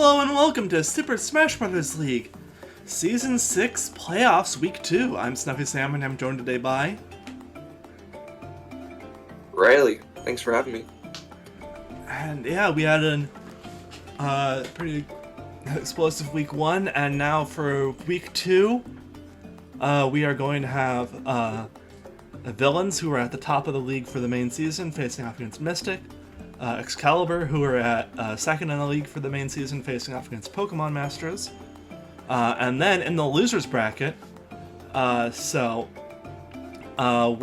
Hello and welcome to Super Smash Bros. League, Season 6 Playoffs Week 2. I'm Snuffy Sam and I'm joined today by... Riley, thanks for having me. And yeah, we had a pretty explosive Week 1, and now for Week 2, we are going to have the villains who are at the top of the league for the main season facing off against Mystic. Excalibur, who are at second in the league for the main season, facing off against Pokemon Masters. And then in the losers bracket, we're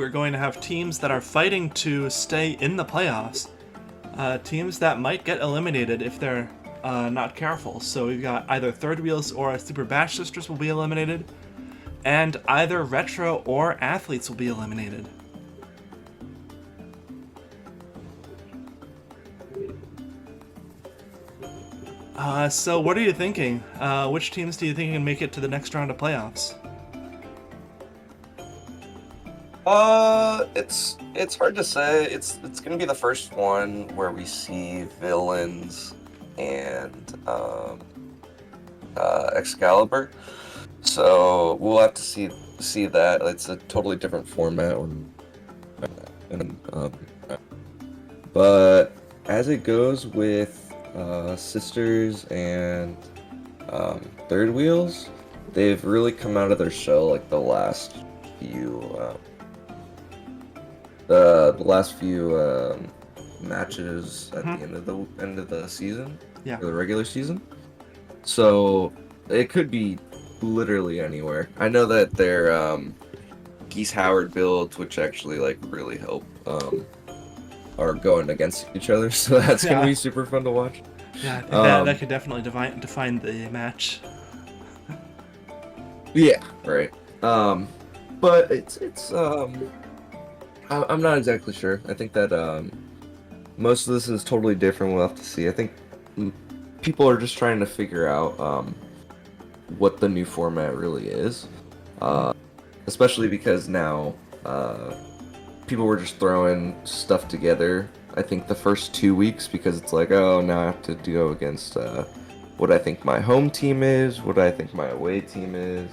going to have teams that are fighting to stay in the playoffs. Teams that might get eliminated if they're not careful. So we've got either Third Wheels or Super Bash Sisters will be eliminated, and either Retro or Athletes will be eliminated. So what are you thinking? Which teams do you think can make it to the next round of playoffs? It's hard to say. It's gonna be the first one where we see villains and Excalibur. So we'll have to see that. It's a totally different format but as it goes with Sisters and Third Wheels, they've really come out of their shell like the last few matches at the end of the season, or the regular season. So it could be literally anywhere. I know that their Geese Howard builds, which actually like really help, are going against each other, so that's gonna be super fun to watch. Yeah, I think that could definitely define the match. Yeah, right. But it's I'm not exactly sure. I think that most of this is totally different. We'll have to see. I think people are just trying to figure out what the new format really is, especially because now people were just throwing stuff together. I think the first 2 weeks, because it's like, oh, now I have to go against what I think my home team is, what I think my away team is,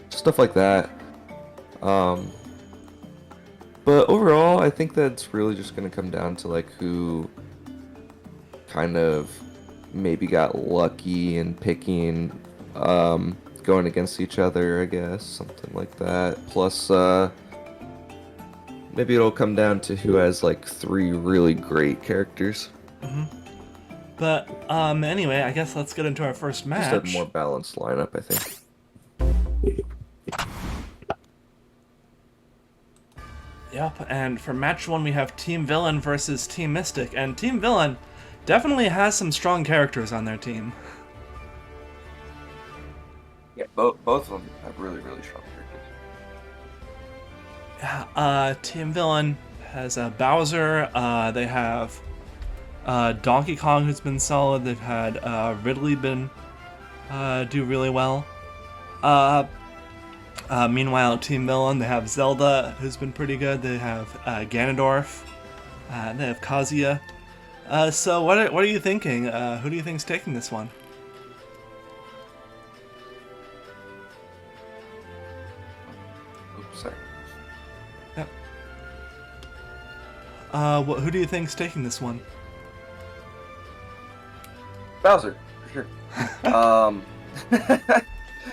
stuff like that. But overall, I think that's really just going to come down to like who kind of maybe got lucky in picking going against each other, I guess, something like that. Plus, maybe it'll come down to who has like 3 really great characters. But anyway, I guess let's get into our first match. Just a more balanced lineup, I think. Yep, and for match 1 we have Team Villain versus Team Mystic, and Team Villain definitely has some strong characters on their team. Yeah, both of them have really, really strong characters. Yeah, Team Villain has Bowser, they have Donkey Kong, who's been solid. They've had Ridley do really well. Meanwhile, Team Villain, they have Zelda, who's been pretty good. They have Ganondorf. They have Kazuya. So what are you thinking? Who do you think's taking this one? Oops, sorry. Yep. Who do you think's taking this one? Bowser, for sure.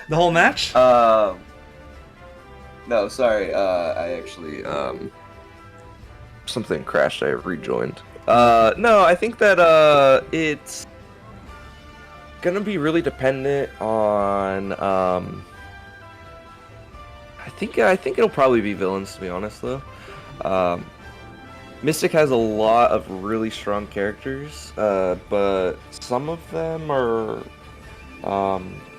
The whole match? No, sorry. I actually something crashed. I rejoined. No, I think that it's gonna be really dependent on. I think it'll probably be villains, to be honest, though. Mystic has a lot of really strong characters, but some of them are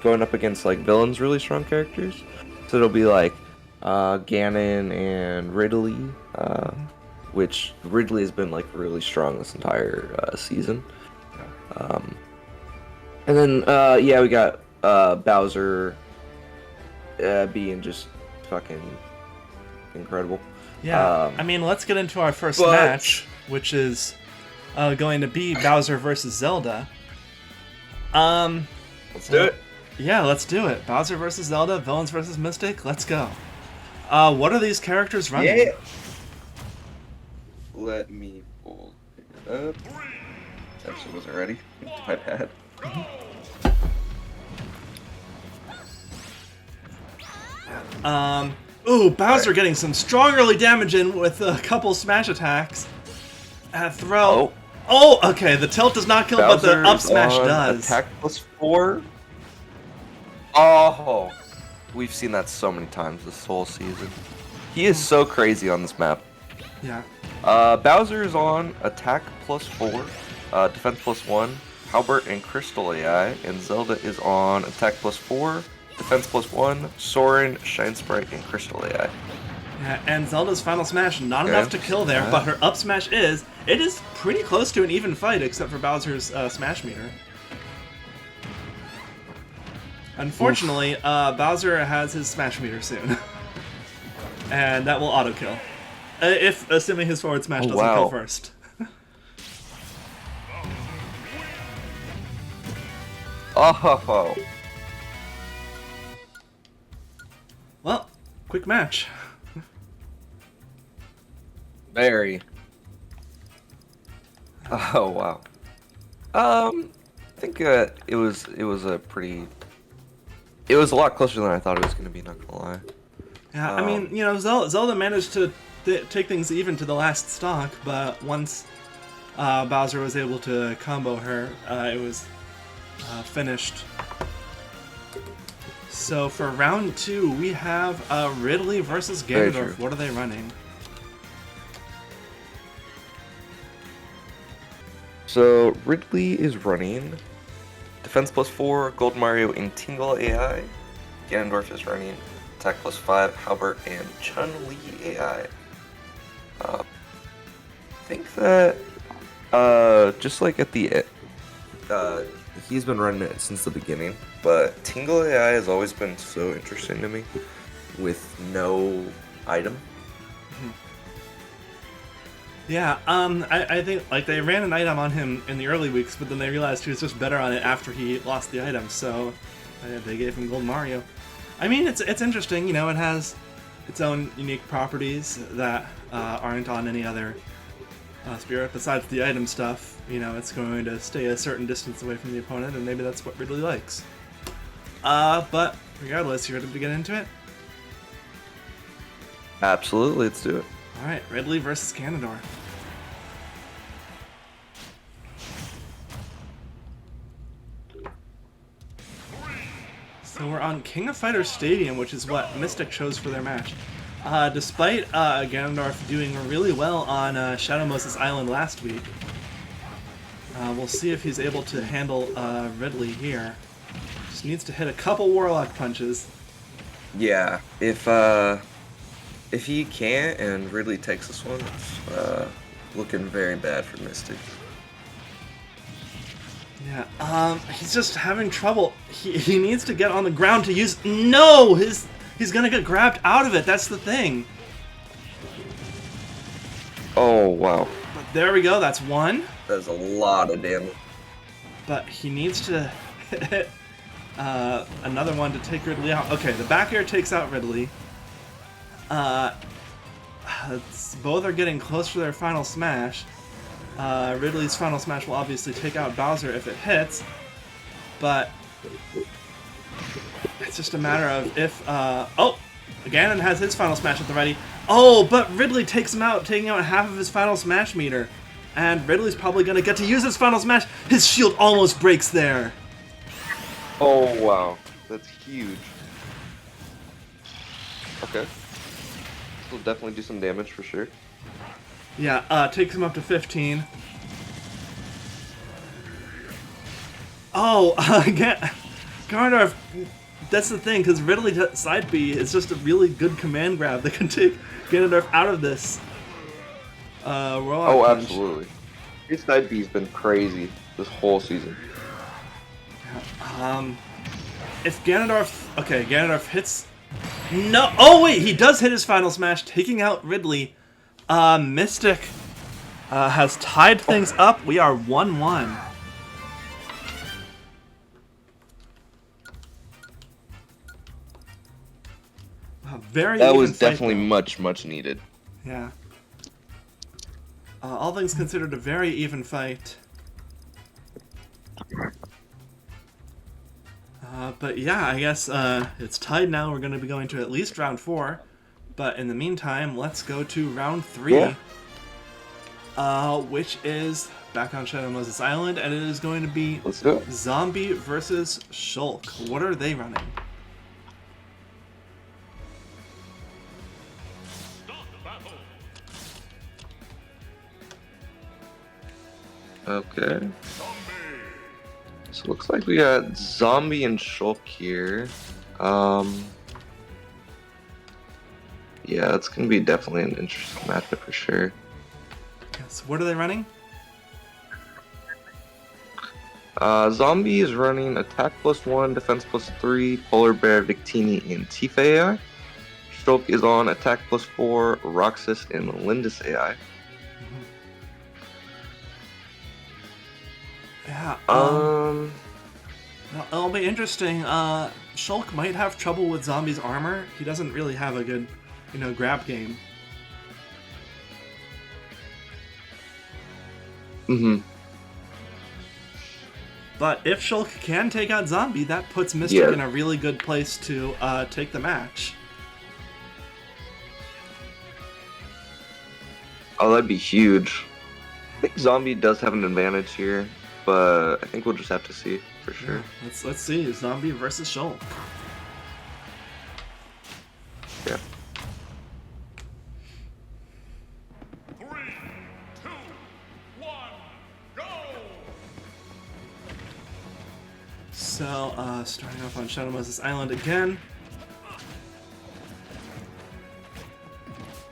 going up against like villains' really strong characters. So it'll be like Ganon and Ridley, which Ridley has been like really strong this entire season. And then we got Bowser being just fucking incredible. Yeah, I mean, let's get into our first match, which is going to be Bowser versus Zelda. Let's do it. Yeah, let's do it. Bowser versus Zelda, Villains versus Mystic. Let's go. What are these characters running? Yeah. Let me pull it up. Actually, wasn't ready. My bad. Ooh, Bowser getting some strong early damage in with a couple smash attacks. Throw. Oh, okay. The tilt does not kill, but the up smash does. Attack +4. Oh, we've seen that so many times this whole season. He is so crazy on this map. Yeah. Bowser is on attack +4, defense +1, Halbert and Crystal AI, and Zelda is on attack +4, defense +1, Soren, Shine Sprite, and Crystal AI. Yeah, and Zelda's final smash not enough to kill there, but her up smash is. It is pretty close to an even fight, except for Bowser's smash meter. Unfortunately, Bowser has his smash meter soon, and that will auto kill, if assuming his forward smash doesn't kill first. Oh. Well, quick match. Very. Oh wow. I think it was a pretty. It was a lot closer than I thought it was going to be. Not gonna lie. Yeah, I mean, you know, Zelda managed to take things even to the last stock, but once Bowser was able to combo her, it was finished. So for round 2, we have Ridley versus Ganondorf. What are they running? So Ridley is running defense +4, Gold Mario, and Tingle AI. Ganondorf is running attack +5, Halbert, and Chun-Li AI. I think that just like at the end, he's been running it since the beginning, but Tingle AI has always been so interesting to me with no item. Yeah, I think like they ran an item on him in the early weeks, but then they realized he was just better on it after he lost the item, so they gave him Gold Mario. I mean, it's interesting, you know, it has its own unique properties that aren't on any other spirit besides the item stuff. You know, it's going to stay a certain distance away from the opponent, and maybe that's what Ridley likes. But regardless, you ready to get into it? Absolutely, let's do it. Alright, Ridley versus Ganondorf. So we're on King of Fighters Stadium, which is what Mystic chose for their match. Despite Ganondorf doing really well on Shadow Moses Island last week, we'll see if he's able to handle Ridley here. Just needs to hit a couple Warlock punches. Yeah, if he can't and Ridley takes this one, it's looking very bad for Mystic. Yeah, he's just having trouble. He needs to get on the ground to use. No, he's gonna get grabbed out of it. That's the thing. Oh wow! But there we go. That's one. That's a lot of damage. But he needs to hit another one to take Ridley out. Okay, the back air takes out Ridley. Both are getting close to their final smash. Ridley's final smash will obviously take out Bowser if it hits, but it's just a matter of if, oh! Ganon has his final smash at the ready. Oh, but Ridley takes him out, taking out half of his final smash meter. And Ridley's probably going to get to use his final smash. His shield almost breaks there. Oh, wow. That's huge. Okay. This will definitely do some damage for sure. Yeah, takes him up to 15. Oh, Ganondorf, that's the thing, because Ridley side B is just a really good command grab that can take Ganondorf out of this. Oh, absolutely. His side B's been crazy this whole season. If Ganondorf... Okay, Ganondorf hits... No! Oh, wait! He does hit his final smash, taking out Ridley. Mystic has tied things up. We are 1-1. very That even was fight, definitely though. much needed. Yeah. All things considered, a very even fight. But yeah, I guess it's tied now. We're going to be going to at least round 4. But in the meantime, let's go to round 3. Yeah. Which is back on Shadow Moses Island, and it is going to be Let's do it. Zombie versus Shulk. What are they running? Okay. So it looks like we got Zombie and Shulk here. Yeah, it's gonna be definitely an interesting matchup for sure. Yes. What are they running? Zombie is running Attack +1, Defense +3, Polar Bear, Victini, and Tifa AI. Shulk is on Attack +4, Roxas, and Lindis AI. Yeah. It'll be interesting. Shulk might have trouble with Zombie's armor. He doesn't really have a good, grab game. But if Shulk can take out Zombie, that puts Mystic in a really good place to take the match. Oh, that'd be huge. I think Zombie does have an advantage here, but I think we'll just have to see for sure. Yeah, let's see. Zombie versus Shulk. Yeah. 3, 2, 1, go! So, starting off on Shadow Moses Island again.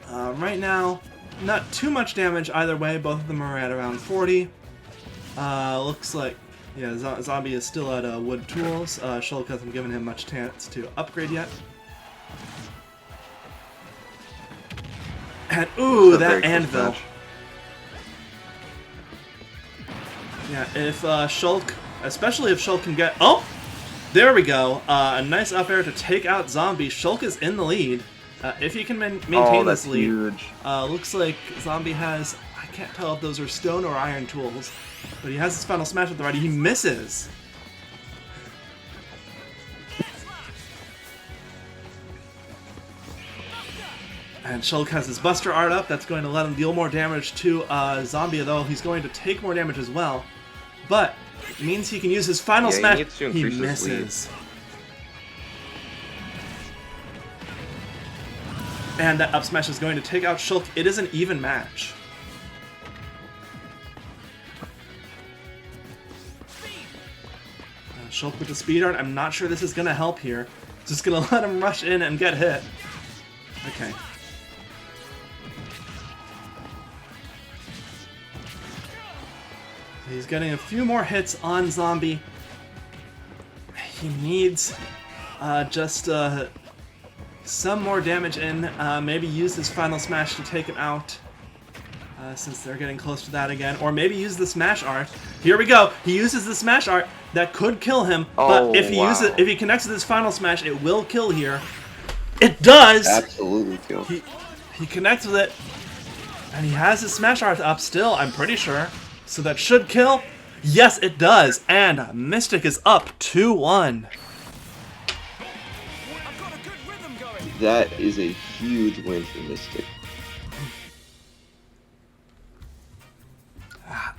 Right now, not too much damage either way. Both of them are at around 40. Looks like, yeah, Zombie is still at wood tools. Shulk hasn't given him much chance to upgrade yet. And ooh, that anvil. Yeah, if Shulk, especially if Shulk can get, oh, there we go. A nice up air to take out Zombie. Shulk is in the lead. If he can maintain this lead, huge. Looks like Zombie has, I can't tell if those are stone or iron tools, but he has his final smash at the ready. He misses. And Shulk has his Buster Art up. That's going to let him deal more damage to Zombie, though he's going to take more damage as well. But it means he can use his final smash. He misses. And that up smash is going to take out Shulk. It is an even match. Shulk with the speed art. I'm not sure this is going to help here. Just going to let him rush in and get hit. Okay. He's getting a few more hits on Zombie. He needs just some more damage in. Maybe use his final smash to take him out. Since they're getting close to that again. Or maybe use the smash art. Here we go. He uses the smash art. That could kill him. But if he uses, if he connects with his final smash, it will kill here. It does! Absolutely kill. He connects with it. And he has his smash art up still, I'm pretty sure. So that should kill. Yes, it does. And Mystic is up 2-1. That is a huge win for Mystic.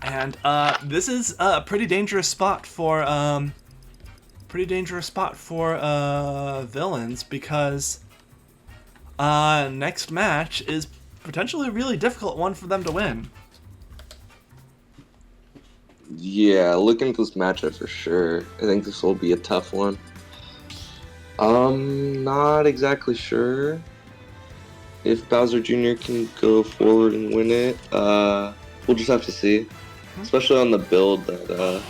And this is a pretty dangerous spot for villains, because next match is potentially a really difficult one for them to win. Yeah, looking at this matchup for sure. I think this will be a tough one. Not exactly sure if Bowser Jr. can go forward and win it. We'll just have to see, especially on the build that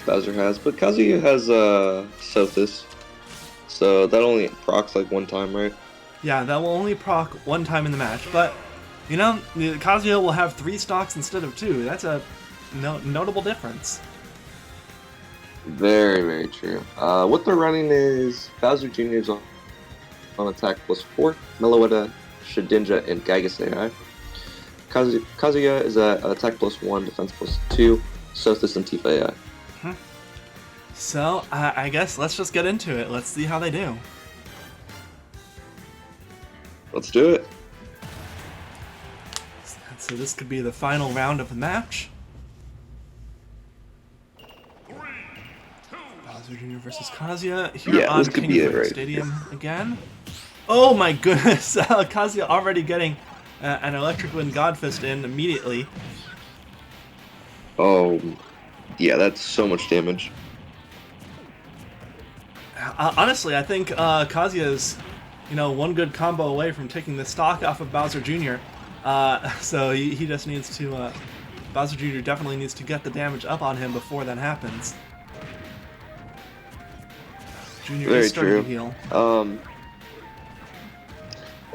Bowser has. But Kazuya has Sothis, so that only procs like one time, right? Yeah, that will only proc one time in the match, but you know, Kazuya will have 3 stocks instead of 2. That's a notable difference. Very, very true. What they're running is Bowser Jr.'s on on attack +4, Meloetta, Shedinja, and Gygus AI. Kazuya is at attack +1, defense +2, Sothis and Tifa AI. So, I guess let's just get into it. Let's see how they do. Let's do it. So this could be the final round of the match. 3, 2, Bowser Jr. versus Kazuya here Yeah, on this could King be it, Fruit right? Stadium again. Oh my goodness, Kazuya already getting an Electric Wind Godfist in immediately. Oh, yeah, that's so much damage. Honestly, I think Kazuya is, one good combo away from taking the stock off of Bowser Jr. So he just needs to, Bowser Jr. definitely needs to get the damage up on him before that happens. Jr. Very is starting true. to heal.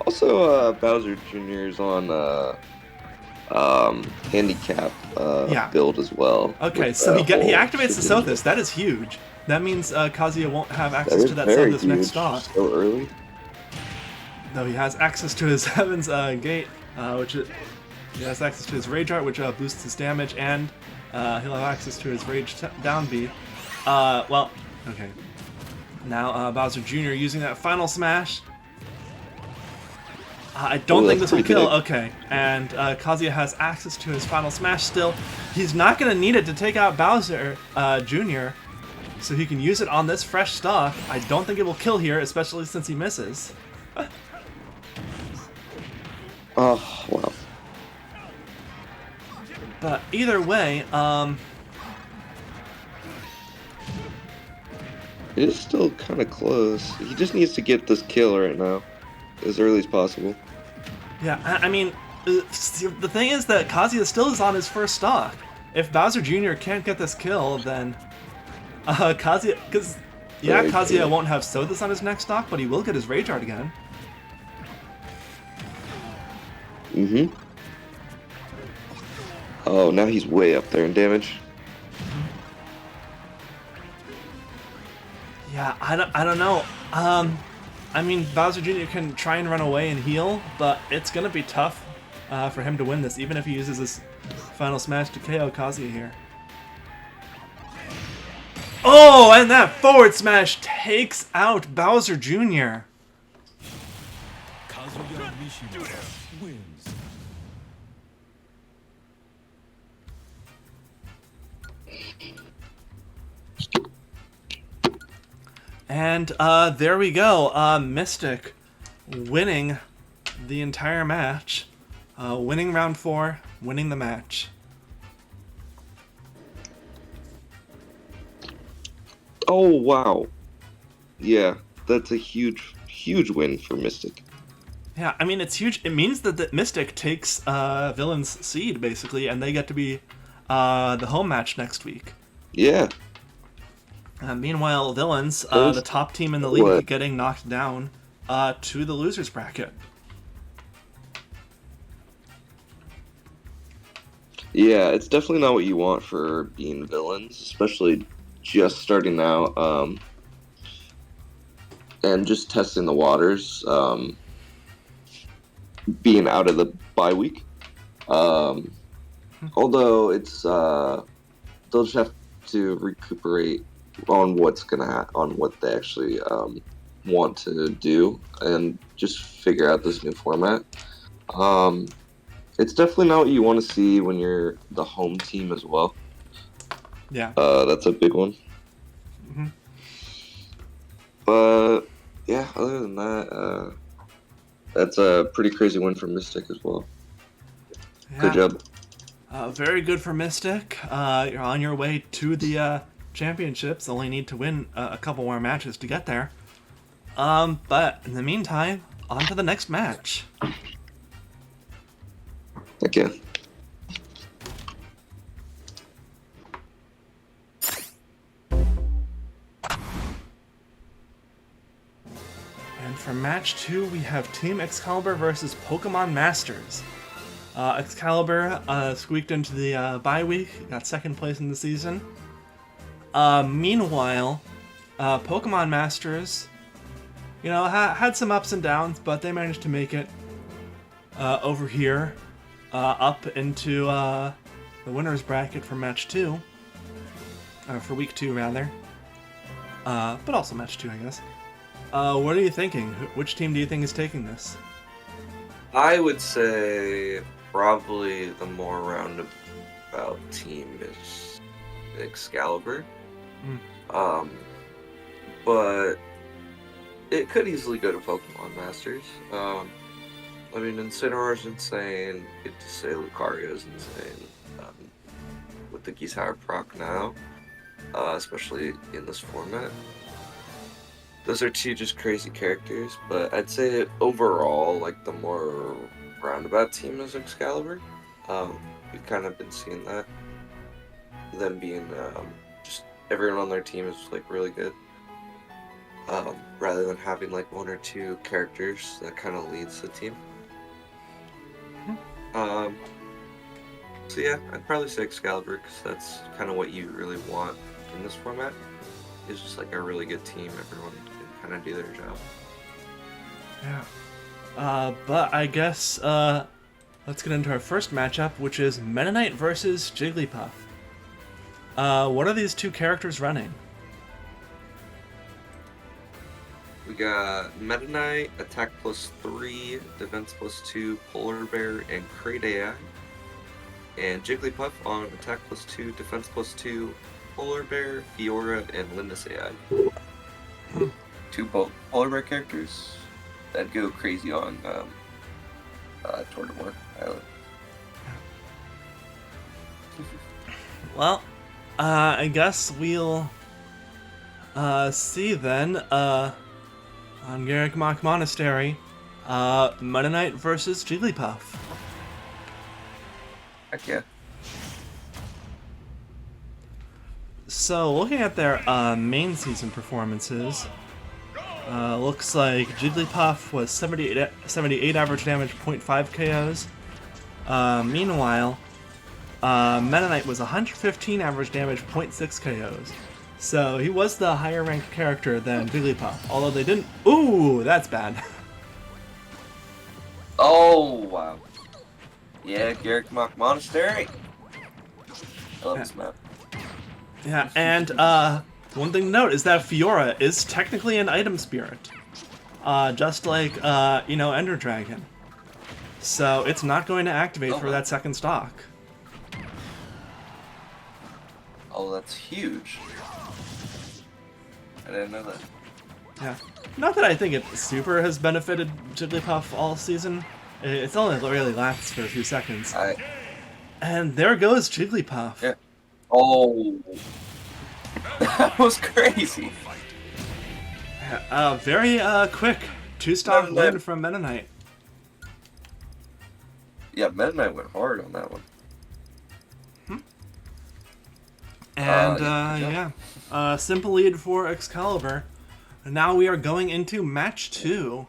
Also, Bowser Jr. is on handicap Yeah. build as well. Okay, with, so he whole activates the Shedinja. Sothis. That is huge. That means Kazuya won't have That access is to that very Sothis huge. next stock. So early. Though he has access to his Heaven's Gate, he has access to his Rage Art, which boosts his damage, and he'll have access to his Rage down B. Well, okay. Now Bowser Jr. using that final smash. I don't think that's this will pretty kill. big. Okay, and Kazuya has access to his final smash still. He's not going to need it to take out Bowser Jr., so he can use it on this fresh stock. I don't think it will kill here, especially since he misses. Oh, wow. But either way, It is still kind of close. He just needs to get this kill right now, as early as possible. yeah, I mean, the thing is that Kazuya still is on his first stock. If Bowser Jr. can't get this kill, then Kazuya, because Very Kazuya true. won't have Sothis on his next stock, but he will get his Rage Art again. Mm-hmm. Oh, now he's way up there in damage. Yeah, I don't know. I mean, Bowser Jr. can try and run away and heal, but it's gonna be tough for him to win this, even if he uses his final smash to KO Kazuya here. Oh, and that forward smash takes out Bowser Jr. Kazuya Mishima wins. And there we go. Mystic winning the entire match. Winning round 4, winning the match. Oh, wow. Yeah, that's a huge, huge win for Mystic. Yeah, I mean, it's huge. It means that the Mystic takes Villain's seed, basically, and they get to be the home match next week. Yeah. Meanwhile, Villains, Those- the top team in the league, what? getting knocked down to the losers bracket. Yeah, it's definitely not what you want for being villains, especially just starting out, and just testing the waters, being out of the bye week. Although it's, they'll just have to recuperate on on what they actually want to do, and just figure out this new format. It's definitely not what you want to see when you're the home team as well. Yeah. That's a big one. Mhm. But yeah, other than that, that's a pretty crazy win for Mystic as well. Good Yeah. job. Very good for Mystic. You're on your way to the championships. Only need to win a couple more matches to get there. But in the meantime, on to the next match. Okay. And for match 2, we have Team Excalibur versus Pokemon Masters. Excalibur squeaked into the bye week, got second place in the season. Meanwhile, Pokemon Masters you know, had some ups and downs, but they managed to make it over here, up into the winner's bracket for match 2, for week 2 rather, but also match 2, I guess. What are you thinking? Which team do you think is taking this? I would say probably the more roundabout team is Excalibur. But it could easily go to Pokemon Masters. I mean, Incineroar's insane. Get to say Lucario's insane. With the Geesehower proc now, especially in this format. Those are two just crazy characters, but I'd say overall, like, the more roundabout team is Excalibur. We've kind of been seeing that. Them being, just everyone on their team is, like, really good. Rather than having, like, one or two characters that kind of leads the team. So yeah, I'd probably say Excalibur, because that's kind of what you really want in this format. It's just, like, a really good team. Everyone kind of do their job. Yeah. But I guess, let's get into our first matchup, which is Meta Knight versus Jigglypuff. What are these two characters running? We got Meta Knight, Attack +3, Defense +2, Polar Bear, and Crate AI. And Jigglypuff on Attack +2, Defense +2, Polar Bear, Fiora, and Lindis AI. Two Polar Bear characters that go crazy on Tortimore Island. Well, I guess we'll see then on Garrick Mach Monastery, Meta Knight versus Jigglypuff. Heck yeah. So, looking at their main season performances, looks like Jigglypuff was 78 average damage, 0.5 KOs. Meanwhile, Meta Knight was 115 average damage, 0.6 KOs. So he was the higher ranked character than Jigglypuff, although they didn't. Ooh, that's bad. Oh, wow. Yeah, Garrick Mach Monastery. I love this map. Yeah, and one thing to note is that Fiora is technically an item spirit, just like Ender Dragon. So it's not going to activate for that second stock. Oh, that's huge. I didn't know that. Yeah, not that I think it super has benefited Jigglypuff all season. It's only really lasts for a few seconds. And there goes Jigglypuff. Yeah. Oh, that was crazy. Very quick 2-stock win from Meta Knight. Yeah, Meta Knight went hard on that one. And simple lead for Excalibur. And now we are going into match 2.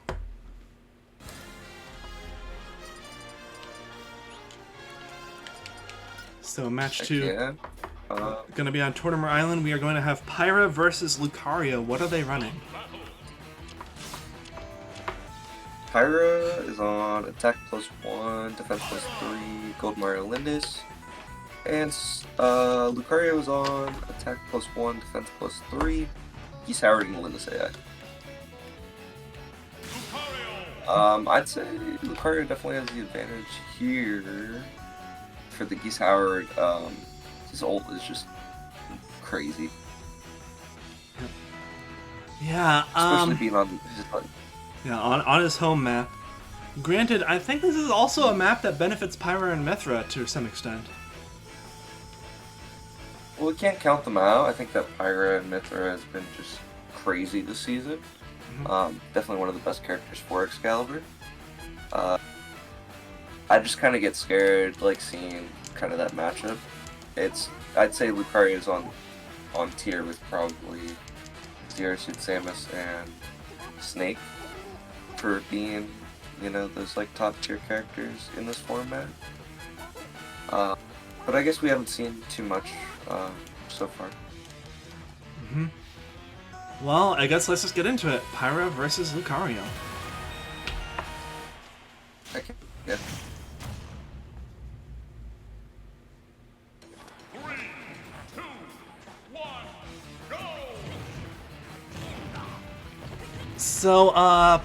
So match 2 going to be on Tortimer Island. We are going to have Pyra versus Lucario. What are they running? Pyra is on Attack +1, Defense +3, Gold Mario Lindis. And Lucario is on Attack +1, Defense +3, Geesehower and Lindis AI. I'd say Lucario definitely has the advantage here for the Geesehower. His ult is just crazy. Yeah, especially being on his on his home map. Granted, I think this is also a map that benefits Pyra and Mithra to some extent. Well, we can't count them out. I think that Pyra and Mithra has been just crazy this season. Definitely one of the best characters for Excalibur. I just kind of get scared, like, seeing kind of that matchup. I'd say Lucario is on tier with probably Zeratul, Samus, and Snake for being, those, like, top tier characters in this format. But I guess we haven't seen too much so far. Well, I guess let's just get into it. Pyra versus Lucario. Okay. Yeah. 3, 2, 1, go! So,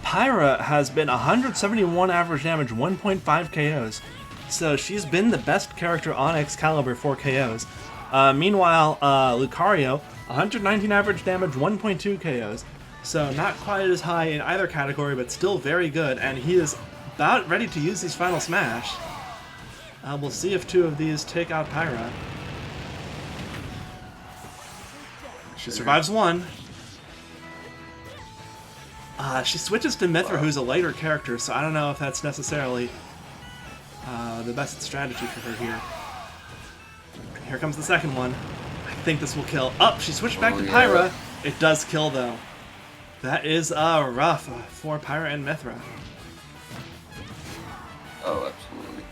Pyra has been 171 average damage, 1.5 KOs. So she's been the best character on Excalibur for KOs. Meanwhile, Lucario, 119 average damage, 1.2 KOs. So not quite as high in either category, but still very good. And he is about ready to use his final smash. We'll see if two of these take out Pyra. She survives one. She switches to Mithra, who's a lighter character, so I don't know if that's necessarily the best strategy for her here. Here comes the second one. I think this will kill. Oh, she switched back to Pyra. It does kill, though. That is rough for Pyra and Mithra. Oh, absolutely.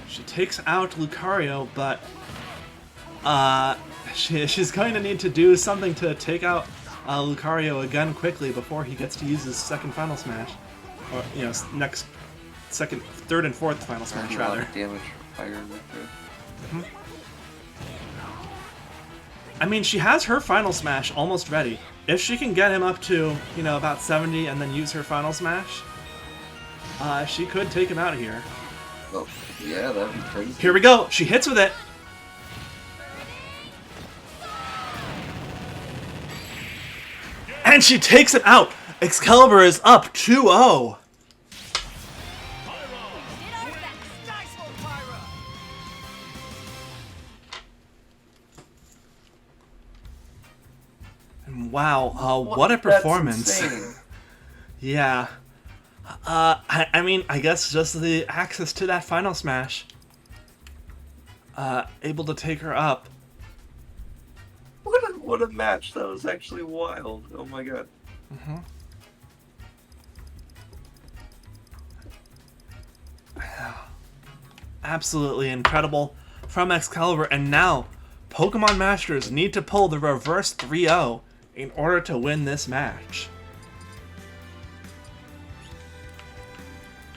She takes out Lucario, but she's going to need to do something to take out Lucario again quickly before he gets to use his second final smash. Or, you know, third and fourth final smash, rather. Damage for Fire Mithra. I mean, she has her final smash almost ready. If she can get him up to, you know, about 70 and then use her final smash, she could take him out here. Well, yeah, that'd be crazy. Here we go. She hits with it. And she takes it out. Excalibur is up 2-0. And wow, what a performance. That's insane. Yeah. I mean, I guess just the access to that final smash. Able to take her up. What a match. That was actually wild. Oh my god. Absolutely incredible from Excalibur. And now, Pokemon Masters need to pull the reverse 3-0 in order to win this match.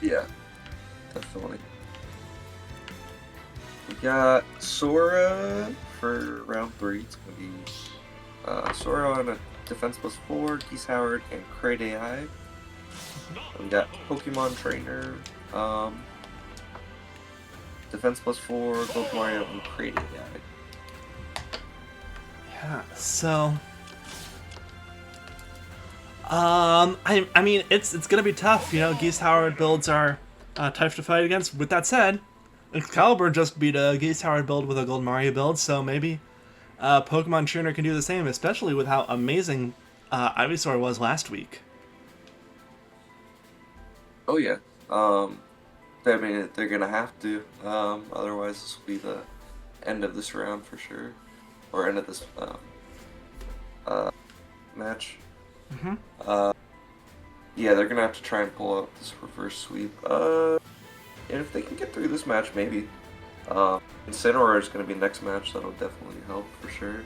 Yeah, definitely. We got Sora for round 3. It's going to be Sora on a defense +4, Geese Howard, and Crate AI. We got Pokemon Trainer, defense +4, Gold Mario, and Crate AI. Yeah, so... I mean, it's gonna be tough, you know, Geese Howard builds are tough to fight against. With that said, Excalibur just beat a Geese Howard build with a Gold Mario build, so maybe Pokemon Trainer can do the same, especially with how amazing Ivysaur was last week. Oh yeah. I mean, they're gonna have to. Otherwise, this will be the end of this round for sure, or end of this match. Yeah, they're gonna have to try and pull out this reverse sweep. And if they can get through this match, maybe. Incineroar is gonna be next match. That'll definitely help for sure.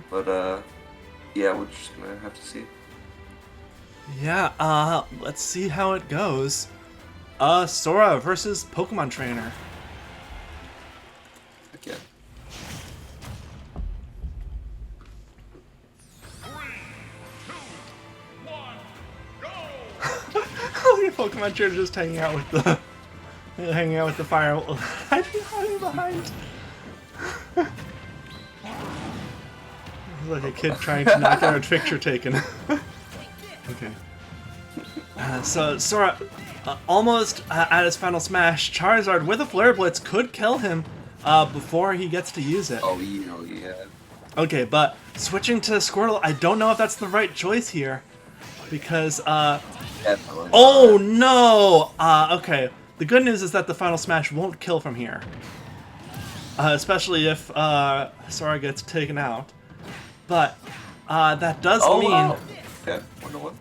But yeah, we're just gonna have to see. Yeah, let's see how it goes. Sora versus Pokemon Trainer. Again. 3, 2, 1, go! Pokemon Trainer just hanging out with the fire. Hiding behind. Like a kid trying to not get a picture taken. Okay. So Sora, almost at his final smash, Charizard with a Flare Blitz could kill him before he gets to use it. Oh yeah. Okay, but switching to Squirtle, I don't know if that's the right choice here, because Definitely. oh no! Okay, the good news is that the final smash won't kill from here, especially if Sora gets taken out. But that does mean. Wow. Okay, 1-1.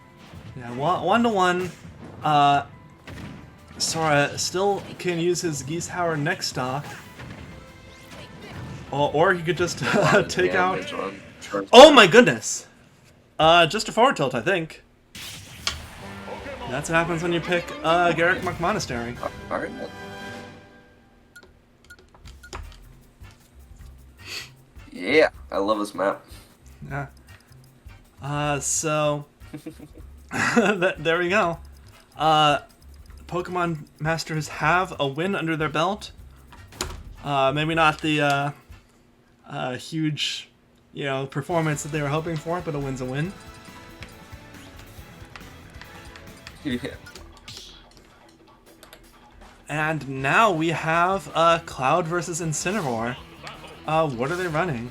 Yeah, 1-1. Sora still can use his Geese Howard next stock. Or he could just take out... Damage on Charizard. Oh my goodness! Just a forward tilt, I think. That's what happens when you pick Garrick Monastery. Alright. Yeah, I love this map. Yeah. So there we go. Pokemon Masters have a win under their belt. Maybe not the huge, performance that they were hoping for, but a win's a win. Yeah. And now we have Cloud versus Incineroar. What are they running?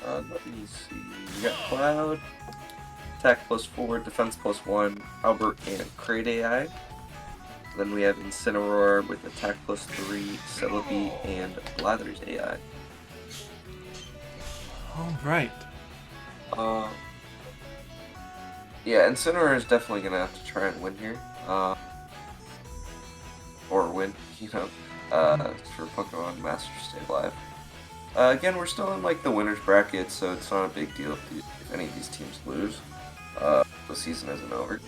Let me see. We got Cloud, attack +4, defense +1, Albert and Crate AI. Then we have Incineroar with attack +3, Celebi, and Blathers AI. All right. Yeah, Incineroar is definitely gonna have to try and win here. Or win, for Pokemon Masters to stay alive. Again, we're still in like the winners bracket, so it's not a big deal if any of these teams lose. The season isn't over.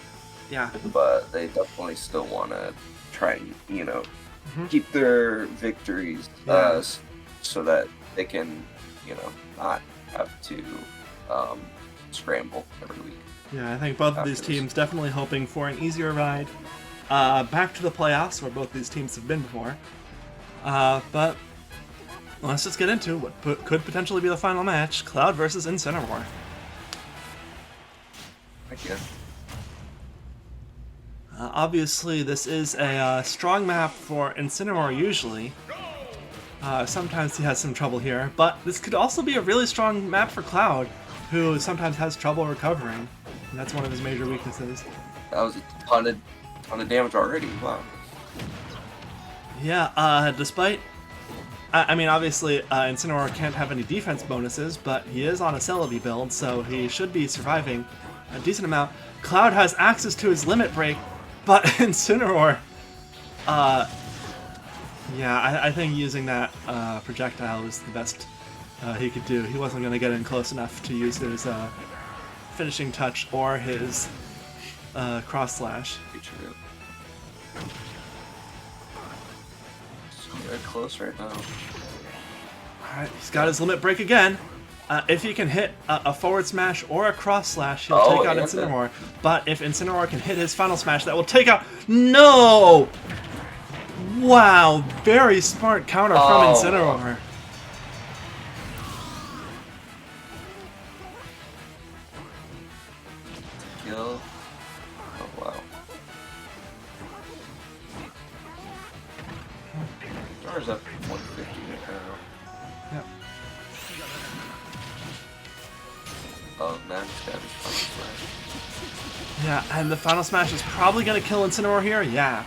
Yeah. But they definitely still want to try and, keep their victories so that they can, not have to scramble every week. Yeah, I think both of these teams definitely hoping for an easier ride back to the playoffs where both these teams have been before. But let's just get into what could potentially be the final match, Cloud versus Incineroar. Heck yeah. Obviously, this is a strong map for Incineroar usually. Sometimes he has some trouble here, but this could also be a really strong map for Cloud, who sometimes has trouble recovering. And that's one of his major weaknesses. That was a ton of damage already. Wow. Yeah, despite... I mean, obviously, Incineroar can't have any defense bonuses, but he is on a Celebi build, so he should be surviving a decent amount. Cloud has access to his Limit Break, but Incineroar... yeah, I think using that projectile was the best he could do. He wasn't going to get in close enough to use his finishing touch or his cross slash. Very close right now. Alright, he's got his Limit Break again. If he can hit a forward smash or a cross slash, he'll take out Incineroar. But if Incineroar can hit his final smash, that will take out... No! Wow, very smart counter from Incineroar. Kill. Oh, wow. Star's up 150 right now. Yep. Oh, now he's got his final smash. Yeah, and the final smash is probably going to kill Incineroar here. Yeah.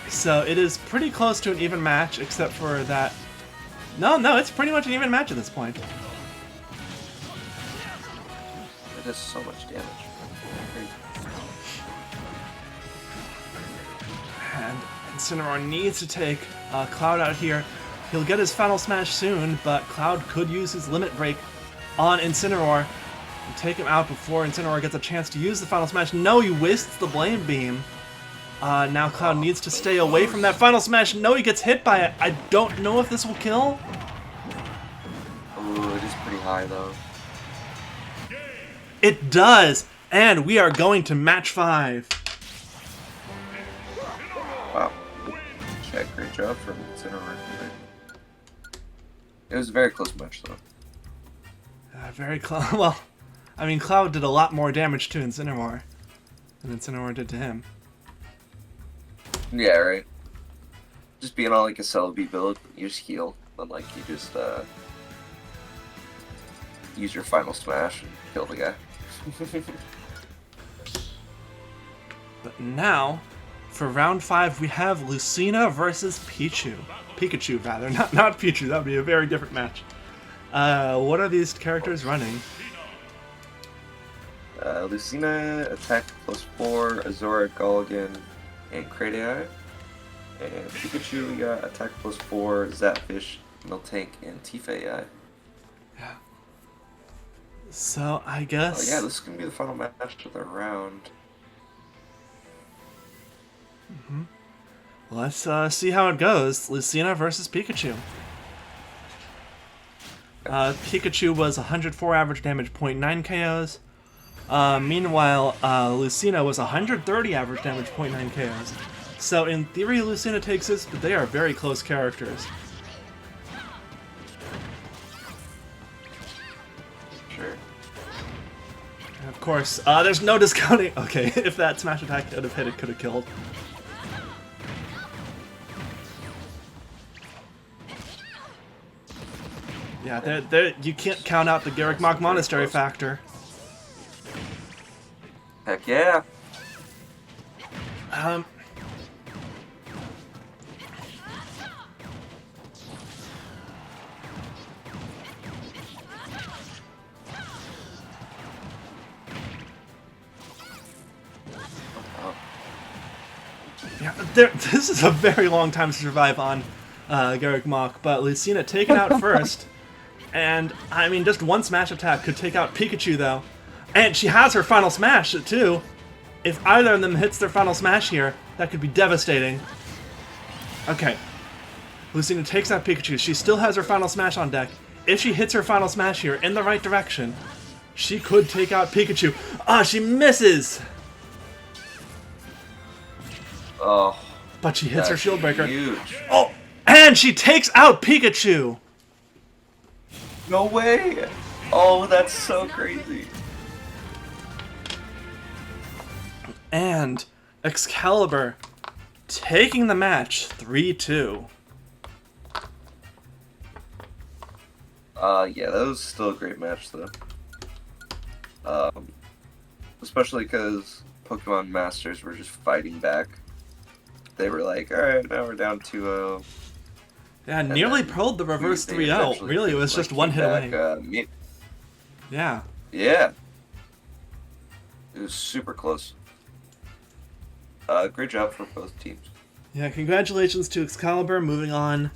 So it is pretty close to an even match, except for that... No, it's pretty much an even match at this point. It does so much damage. And Incineroar needs to take Cloud out here. He'll get his final smash soon, but Cloud could use his Limit Break on Incineroar and take him out before Incineroar gets a chance to use the final smash. No, he wastes the Blame Beam. Now Cloud needs to stay away from that final smash. No, he gets hit by it. I don't know if this will kill. Oh, it is pretty high though. It does! And we are going to match 5. Wow. Chad, great job from Incineroar. It was a very close match though. Very close. Well, I mean, Cloud did a lot more damage to Incineroar than Incineroar did to him. Yeah, right. Just being on like a Celebi build, you just heal, but like you just use your final smash and kill the guy. But now, for round 5, we have Lucina versus Pichu. Pikachu, rather. Not Pichu, that would be a very different match. What are these characters running? Lucina, attack +4, Azora, Gulligan, and Crate AI. And Pikachu, we got attack +4, Zapfish, Miltank, and Tifa AI. Yeah. So I Oh guess. yeah, this is gonna be the final match of the round. Let's see how it goes. Lucina versus Pikachu. Pikachu was 104 average damage, 0.9 KOs. Meanwhile, Lucina was 130 average damage, 0.9 KOs. So in theory, Lucina takes this, but they are very close characters. Sure. And of course, there's no discounting. Okay, if that smash attack could have hit, it could have killed. Yeah, you can't count out the Garrick Mach Monastery factor. Heck yeah. Um, yeah, this is a very long time to survive on Garrick Mach, but Lucina taken out first. And, I mean, just one smash attack could take out Pikachu, though. And she has her final smash, too. If either of them hits their final smash here, that could be devastating. Okay. Lucina takes out Pikachu. She still has her final smash on deck. If she hits her final smash here in the right direction, she could take out Pikachu. Ah, she misses! Oh. But she hits her That's shield breaker. huge. Oh, and she takes out Pikachu! No way! Oh, that's so crazy. And Excalibur taking the match 3-2. Yeah, that was still a great match though. Especially because Pokemon Masters were just fighting back. They were like, alright, now we're down 2-0. Yeah, nearly then pulled the reverse they 3-0. eventually Really, it was like, just one came hit back, away. Yeah. Yeah. It was super close. Great job for both teams. Yeah, congratulations to Excalibur moving on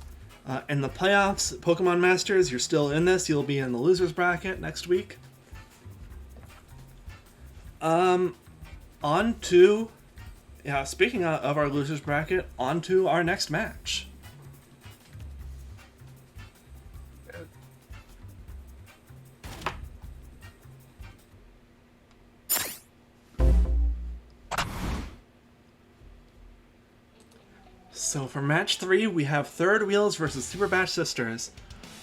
in the playoffs. Pokemon Masters, you're still in this. You'll be in the losers bracket next week. On to... Yeah, speaking of our losers bracket, on to our next match. So for match 3, we have Third Wheels versus Super Bash Sisters.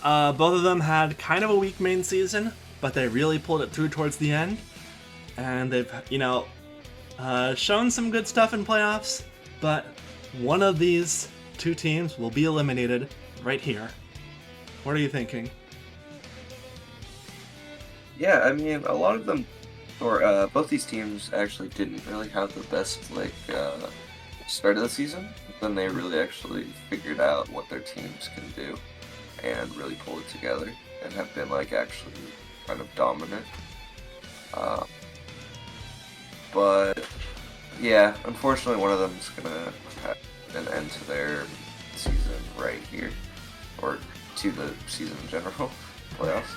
Both of them had kind of a weak main season, but they really pulled it through towards the end. And they've, shown some good stuff in playoffs, but one of these two teams will be eliminated right here. What are you thinking? Yeah, I mean, a lot of them, or both these teams actually didn't really have the best, start of the season. Then they really actually figured out what their teams can do and really pull it together and have been, actually kind of dominant. But, yeah, unfortunately one of them is going to have an end to their season right here, or to the season in general, playoffs.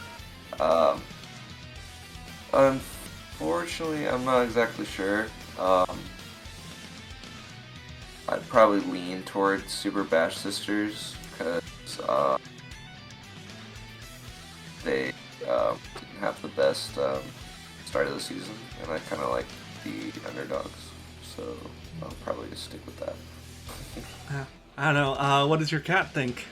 Unfortunately, I'm not exactly sure. I'd probably lean towards Super Bash Sisters because they didn't have the best start of the season, and I kind of like the underdogs, so I'll probably just stick with that. I don't know. What does your cat think?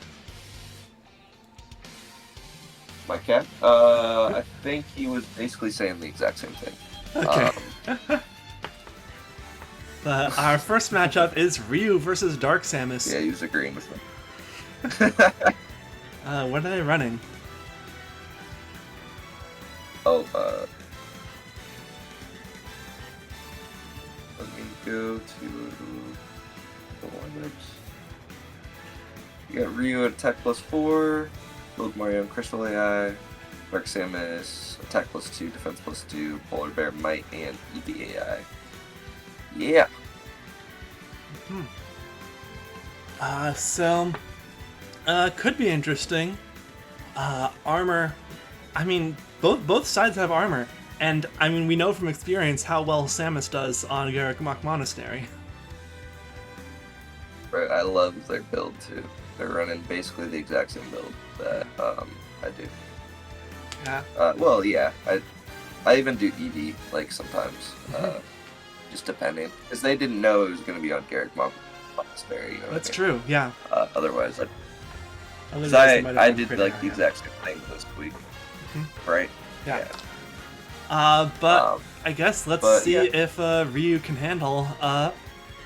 My cat? I think he was basically saying the exact same thing. Okay. Our first matchup is Ryu versus Dark Samus. Yeah, he was agreeing with me. What are they running? Let me go to the lineups. You got Ryu at attack +4, Build Mario and Crystal AI, Dark Samus, attack +2, defense +2, Polar Bear Might, and EV AI. Yeah. Could be interesting. Armor, I mean, both sides have armor, and I mean we know from experience how well Samus does on Garruk Monastery. Right, I love their build too. They're running basically the exact same build that I do. Yeah. Well, yeah, I even do ED like sometimes, just depending, because they didn't know it was going to be on Garruk Monastery. You know That's what I mean? true. Yeah. Otherwise, Otherwise, I they might have been did pretty like high, the yeah. exact same thing this week, right? Yeah. But I guess let's but, see yeah. if Ryu can handle a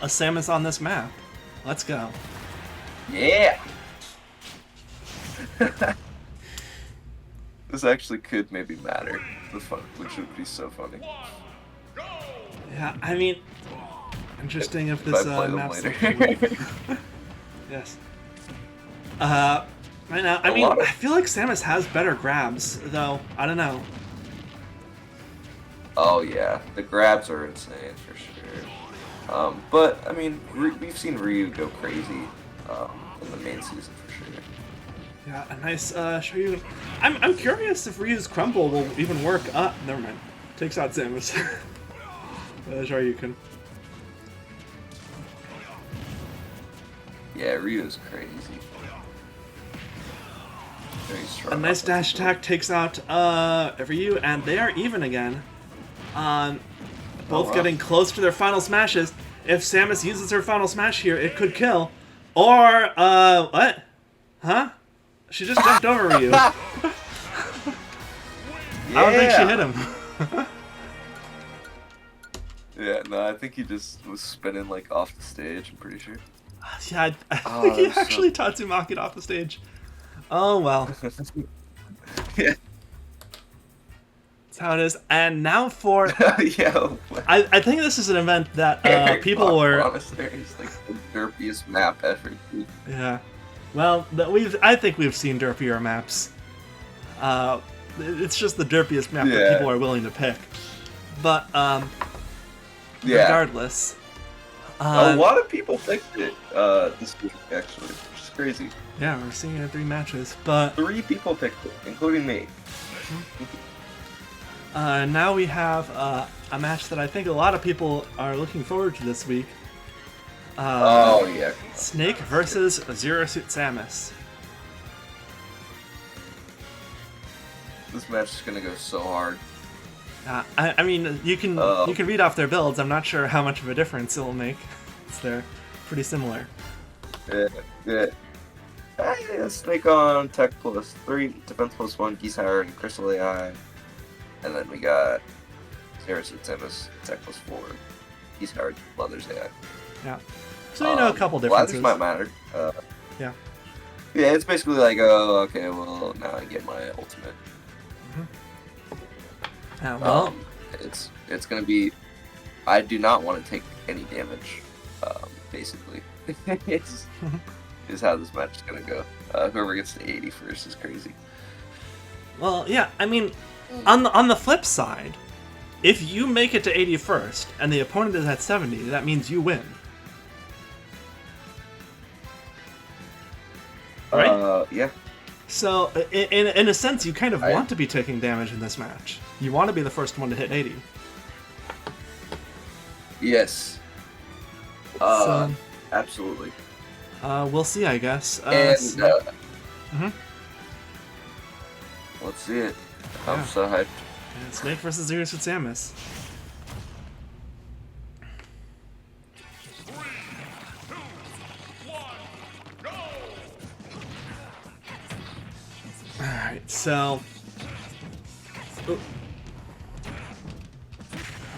Samus on this map. Let's go. Yeah. This actually could maybe matter, which would be so funny. Yeah, I mean, interesting if If this I play them map's later. yes. Right now, I mean, I feel like Samus has better grabs, though. I don't know. Oh yeah, the grabs are insane for sure. But I mean, we've seen Ryu go crazy in the main season for sure. Yeah, a nice Shoryuken. I'm curious if Ryu's Crumble will even work. Never mind. Takes out Samus. Shoryuken. Yeah, Ryu's crazy. Very strong. A nice dash attack takes out Ryu, and they are even again. Both wow. getting close to their final smashes. If Samus uses her final smash here, it could kill. Or, what? Huh? She just jumped over Ryu. I don't think she hit him. Yeah, no, I think he just was spinning like off the stage, I'm pretty sure. Yeah, I think he actually Tatsumaki off the stage. Oh, well. Yeah. That's how it is. And now for... Yeah. I think this is an event that people were... Monastery's like the derpiest map ever. Yeah. Well, I think we've seen derpier maps. It's just the derpiest map that people are willing to pick. But, regardless... a lot of people picked it this week, actually, which is crazy. Yeah, we're seeing it in 3 matches, but... 3 people picked it, including me. Now we have a match that I think a lot of people are looking forward to this week. Oh, yeah. Snake versus Zero Suit Samus. This match is gonna go so hard. I mean, you can read off their builds. I'm not sure how much of a difference it will make. They're pretty similar. Yeah. Snake on tech +3, defense +1, Geese Howard, and Crystal AI. And then we got Zero Suit Samus, tech +4, Geese Howard, Leathers AI. Yeah. So you know a couple differences. Leathers might matter. Yeah. Yeah, it's basically like, oh, okay, well, now I get my ultimate. Yeah, well, it's gonna be. I do not want to take any damage. Basically, is how this match is gonna go. Whoever gets to 80 first is crazy. well, yeah. I mean, on the flip side, if you make it to 80 first and the opponent is at 70, that means you win. Right? Yeah. So, in a sense, you kind of want to be taking damage in this match. You want to be the first one to hit 80. Yes. So, Absolutely. we'll see, I guess. And Mhm. let's see it. Yeah. I'm so hyped. And Snake versus Zero Suit Samus. 3, 2, 1, go! Alright, so...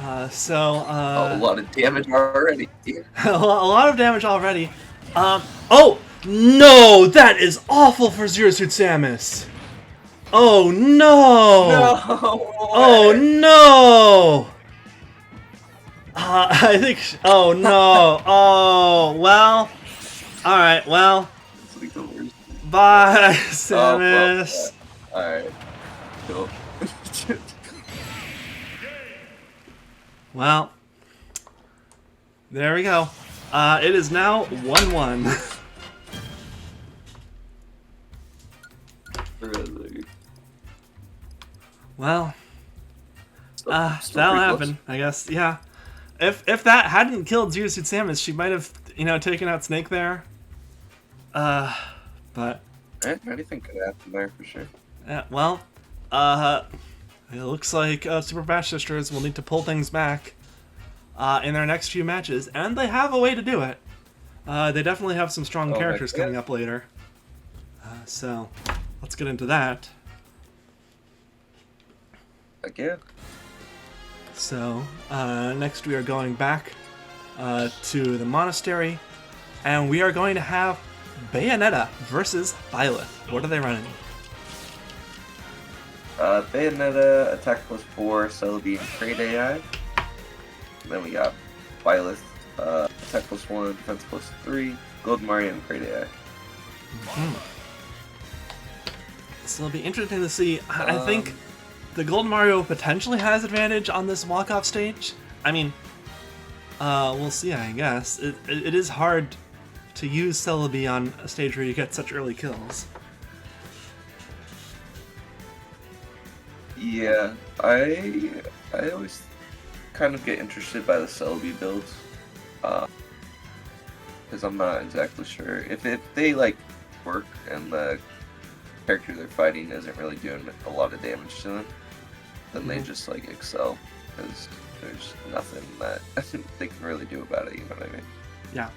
A lot of damage already. a lot of damage already. Oh! No! That is awful for Zero Suit Samus! Oh no! No! Oh no! I think... oh no! Oh, well... Alright, well... It's like the worst. Bye, Samus! Alright. Cool. Well, there we go. It is now 1-1. Really? Well, Still that'll pretty close. happen, I guess. Yeah. If that hadn't killed Zero Suit Samus, she might have, taken out Snake there. But Anything could happen there for sure. well, it looks like Super Bash Sisters will need to pull things back in their next few matches, and they have a way to do it. They definitely have some strong characters heck yeah. coming up later. So, let's get into that. Again. So, next we are going back to the monastery, and we are going to have Bayonetta versus Byleth. What are they running? Bayonetta, attack +4, Celebi, and trade AI. And then we got Byleth, attack +1, defense +3, Gold Mario, and trade AI. So it'll be interesting to see. I think the Gold Mario potentially has advantage on this walk-off stage. I mean, we'll see, I guess. It is hard to use Celebi on a stage where you get such early kills. Yeah, I always kind of get interested by the Celebi builds, because I'm not exactly sure if they like work and the character they're fighting isn't really doing a lot of damage to them, then they just like excel because there's nothing that they can really do about it. You know what I mean? Yeah.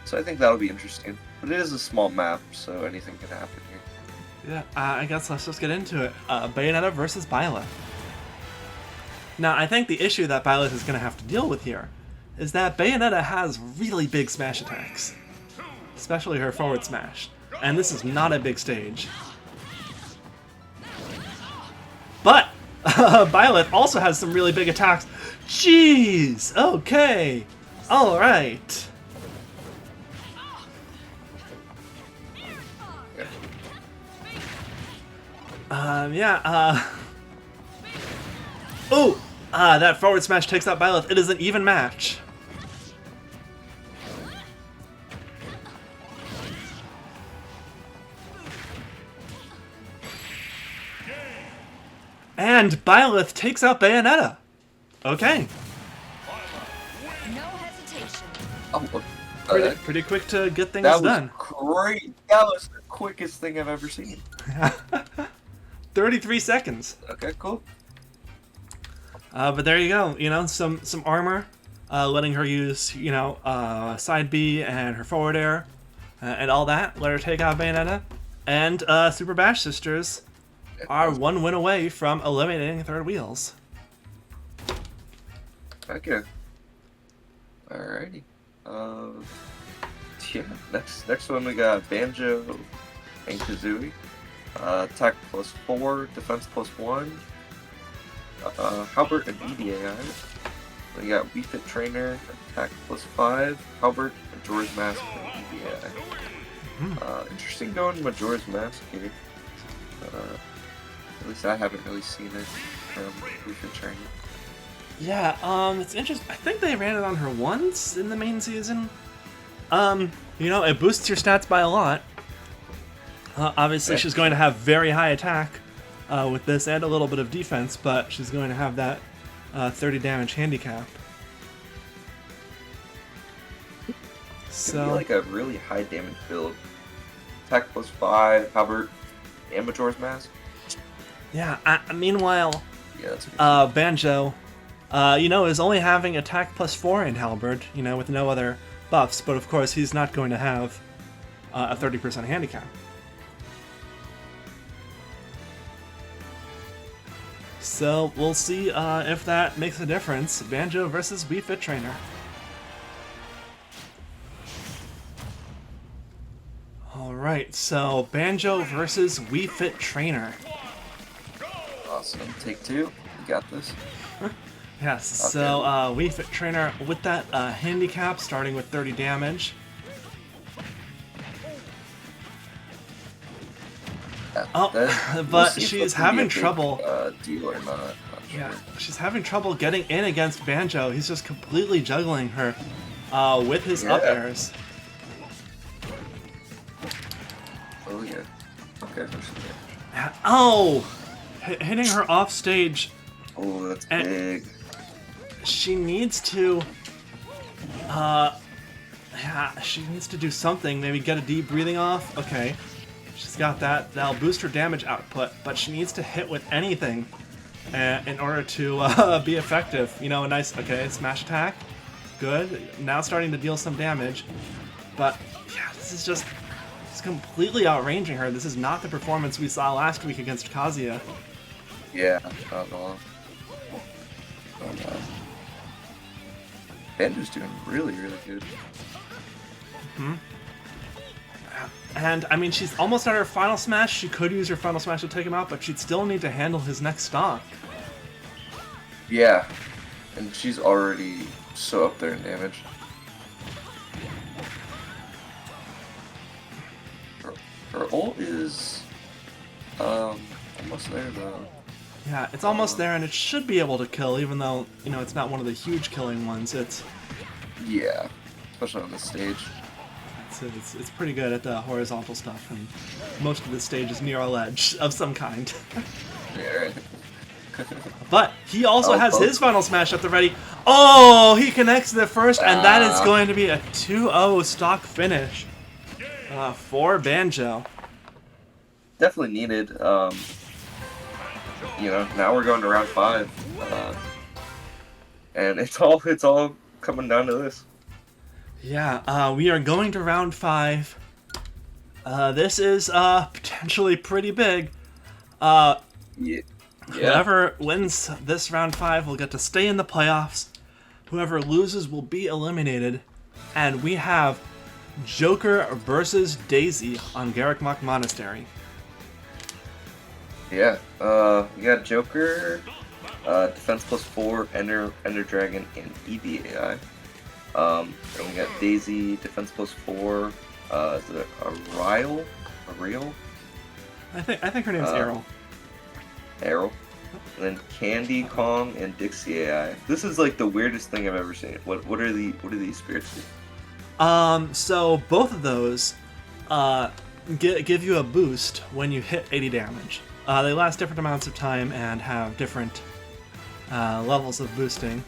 So I think that'll be interesting, but it is a small map, so anything can happen here. Yeah, I guess let's just get into it. Bayonetta versus Byleth. Now, I think the issue that Byleth is going to have to deal with here is that Bayonetta has really big smash attacks, especially her forward smash, and this is not a big stage. But Byleth also has some really big attacks. Jeez! Okay! Alright. Oh! That forward smash takes out Byleth. It is an even match. And Byleth takes out Bayonetta. Okay. No hesitation. Oh, look. Pretty quick to get things That was done. great. That was the quickest thing I've ever seen. 33 seconds. Okay, cool. But there you go. Some armor, letting her use, side B and her forward air, and all that. Let her take out Bayonetta. And Super Bash Sisters are one win away from eliminating third wheels. Okay. Alrighty. Yeah. Next one we got Banjo and Kazooie. Attack +4, defense +1. Halbert and EDAI. We got Wii Fit Trainer, attack +5. Halbert, Majora's Mask, and EDAI. Interesting going Majora's Mask here. At least I haven't really seen it from Wii Fit Trainer. Yeah, it's interesting. I think they ran it on her once in the main season. It boosts your stats by a lot. Obviously, she's going to have very high attack with this and a little bit of defense, but she's going to have that 30 damage handicap. It's gonna be like a really high damage build. Attack +5, Halbert, and Majora's Mask. Yeah, meanwhile, Yeah, that's Banjo, is only having attack +4 in Halberd, with no other buffs, but of course he's not going to have a 30% handicap. So we'll see if that makes a difference. Banjo versus Wii Fit Trainer. Alright, so Banjo versus Wii Fit Trainer. awesome. Take 2. You got this. Yes, so Wii Fit Trainer with that handicap starting with 30 damage. But she's having trouble. Deal or not? Not sure. Yeah, she's having trouble getting in against Banjo. He's just completely juggling her with his up airs. Oh yeah. Okay. Oh! hitting her off stage. Oh, that's And- big. She needs to, yeah, she needs to do something. Maybe get a deep breathing off. Okay, she's got that. That'll boost her damage output, but she needs to hit with anything in order to be effective. You know, a nice, okay, smash attack. Good. Now starting to deal some damage. But, yeah, this is just it's completely outranging her. This is not the performance we saw last week against Kazuya. Yeah, not at all. Oh, no. Banjo's doing really, really good. And, I mean, she's almost at her final smash. She could use her final smash to take him out, but she'd still need to handle his next stock. Yeah, and she's already so up there in damage. Her ult is almost there though. Yeah, it's almost there, and it should be able to kill, even though, you know, it's not one of the huge killing ones. It's Yeah, especially on this stage. it's pretty good at the horizontal stuff, and most of the stage is near a ledge of some kind. Yeah, right. But he also Oh, has both. his final smash at the ready. Oh, he connects the first, and that is Ah. going to be a 2-0 stock finish for Banjo. Definitely needed. You know, now we're going to round 5, and it's all coming down to this. Yeah, we are going to round 5. This is potentially pretty big. Yeah. Whoever wins this round 5 will get to stay in the playoffs. Whoever loses will be eliminated. And we have Joker versus Daisy on Garrick Monastery. Yeah. We got Joker, defense +4, Ender Dragon, and EVAI. And we got Daisy, defense +4. Is it Ariel? I think her name's Errol. Arrow. And then Candy Kong and Dixie AI. This is like the weirdest thing I've ever seen. What are these spirits do? So both of those give you a boost when you hit 80 damage. They last different amounts of time and have different levels of boosting.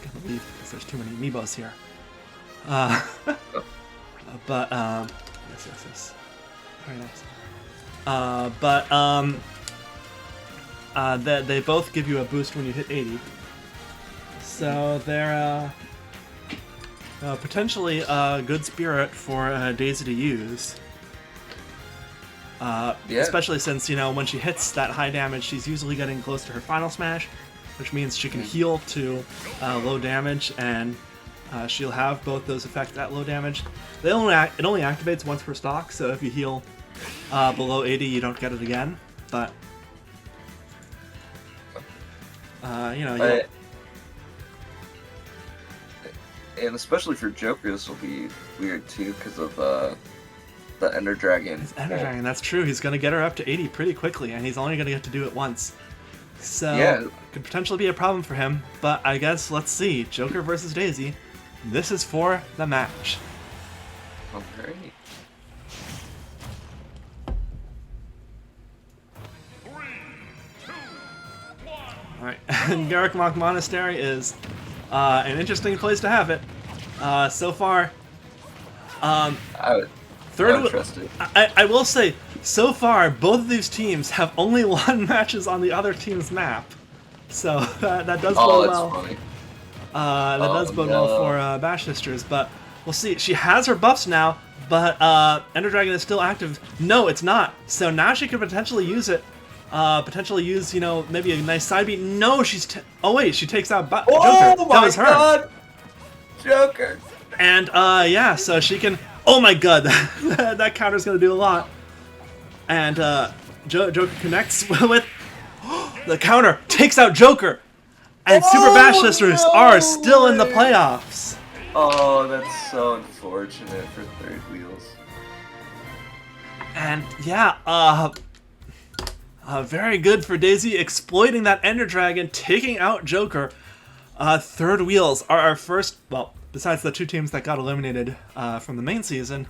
I'm gonna leave because there's too many amiibos here. But yes. Very nice. They both give you a boost when you hit 80. So they're potentially a good spirit for Daisy to use. Yeah. Especially since, you know, when she hits that high damage, she's usually getting close to her final smash, which means she can heal to low damage, and she'll have both those effects at low damage. It only activates once per stock, so if you heal below 80, you don't get it again. But you know, and especially for Joker, this will be weird too because of the Ender Dragon. it's Ender Dragon. That's true. He's gonna get her up to 80 pretty quickly, and he's only gonna get to do it once. So Yeah. could potentially be a problem for him. But I guess let's see. Joker versus Daisy. This is for the match. Okay. 3, 2, 1. All right, and Garrick Monastery is an interesting place to have it. So far, I would third. trust it. I will say, so far, both of these teams have only won matches on the other team's map. So that does Oh, bode that's well. funny. That Oh, does bode no. well for Bash Sisters, but we'll see. She has her buffs now, but Ender Dragon is still active. No, it's not. So now she could potentially use it. Potentially use, you know, maybe a nice side beat. No, she's. Oh wait, she takes out Joker. Oh my That was her. god! Joker! And yeah, so she can. Oh my god, that counter's gonna do a lot. And Joker connects with the counter, takes out Joker, and Super Bash Sisters no are still in the way. playoffs. Oh, that's so unfortunate for Third Wheels. And yeah, very good for Daisy exploiting that Ender Dragon, taking out Joker. Third Wheels are our first, well, besides the two teams that got eliminated from the main season,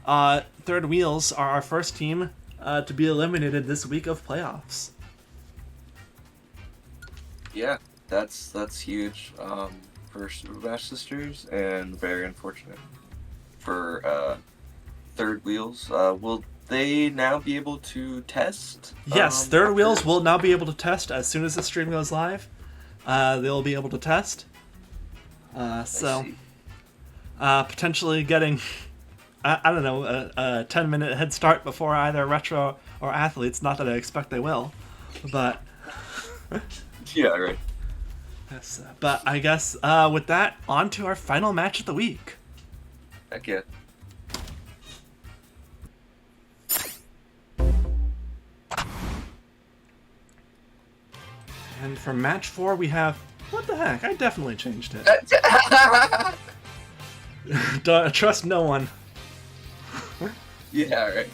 Third Wheels are our first team to be eliminated this week of playoffs. Yeah, that's huge for Super Bash Sisters, and very unfortunate for Third Wheels. Will they now be able to test? Yes, Third Wheels will now be able to test as soon as the stream goes live. They'll be able to test. So see. potentially getting, I don't know, a 10-minute head start before either Retro or Athletes. Not that I expect they will, but Yeah, right. yes. But I guess with that, on to our final match of the week. Heck yeah. And for match 4, we have, what the heck? I definitely changed it. Trust no one. Yeah, right.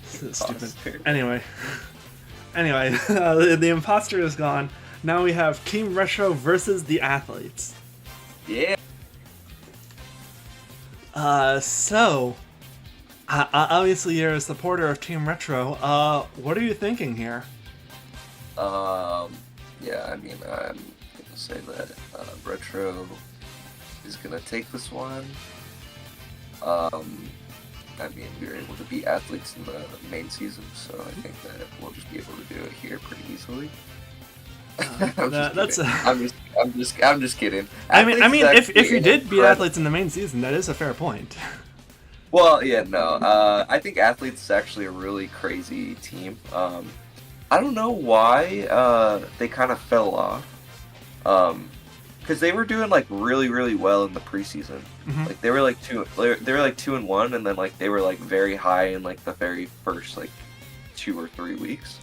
This is stupid. Imposter. Anyway, the imposter is gone. Now we have Team Retro versus the Athletes. Yeah. So, obviously you're a supporter of Team Retro. What are you thinking here? Yeah, I mean, I'm gonna say that Retro is gonna take this one. I mean, we were able to beat Athletes in the main season, so I think that we'll just be able to do it here pretty easily. I'm just kidding. I mean, Athletes if you did beat incredible. Athletes in the main season, that is a fair point. Well, yeah, no. I think Athletes is actually a really crazy team. I don't know why they kind of fell off. Because they were doing like really, really well in the preseason. Mhm. Like they were like 2-1, and then like they were like very high in like the very first like 2 or 3 weeks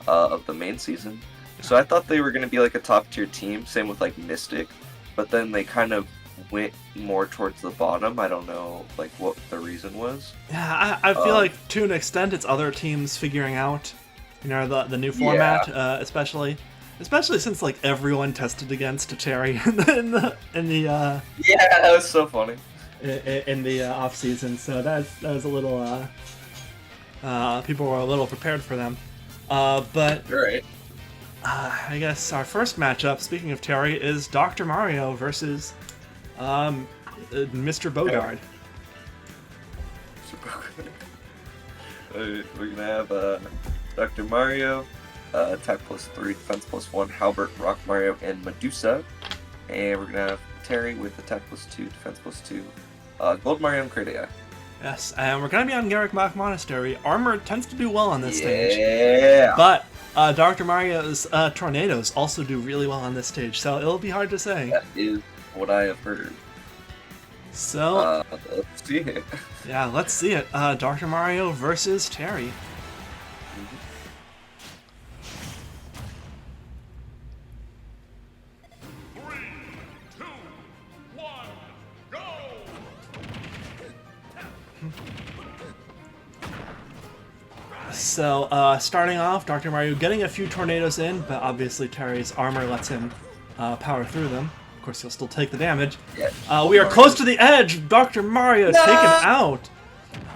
of the main season. So I thought they were gonna be like a top tier team. Same with like Mystic, but then they kind of went more towards the bottom. I don't know like what the reason was. Yeah, I feel like to an extent it's other teams figuring out, the new format, especially since like everyone tested against Terry in the Yeah, that was so funny. in the off season. So that was a little people were a little prepared for them. But Right. I guess our first matchup, speaking of Terry, is Dr. Mario versus Mr. Bogard. We're gonna have Dr. Mario, attack +3, defense +1, Halbert, Rock Mario, and Medusa. And we're gonna have Terry with attack +2, defense +2, Gold Mario and Cradia. Yes, and we're gonna be on Garrick Mach Monastery. Armor tends to do well on this stage. Yeah. But Dr. Mario's tornadoes also do really well on this stage, so it'll be hard to say. That is what I have heard. So, Let's see it. yeah, let's see it. Dr. Mario versus Terry. Three, two, one, go! So, starting off, Dr. Mario getting a few tornadoes in, but obviously Terry's armor lets him power through them. Of course, he'll still take the damage. Yeah. We are close to the edge! Dr. Mario taken out!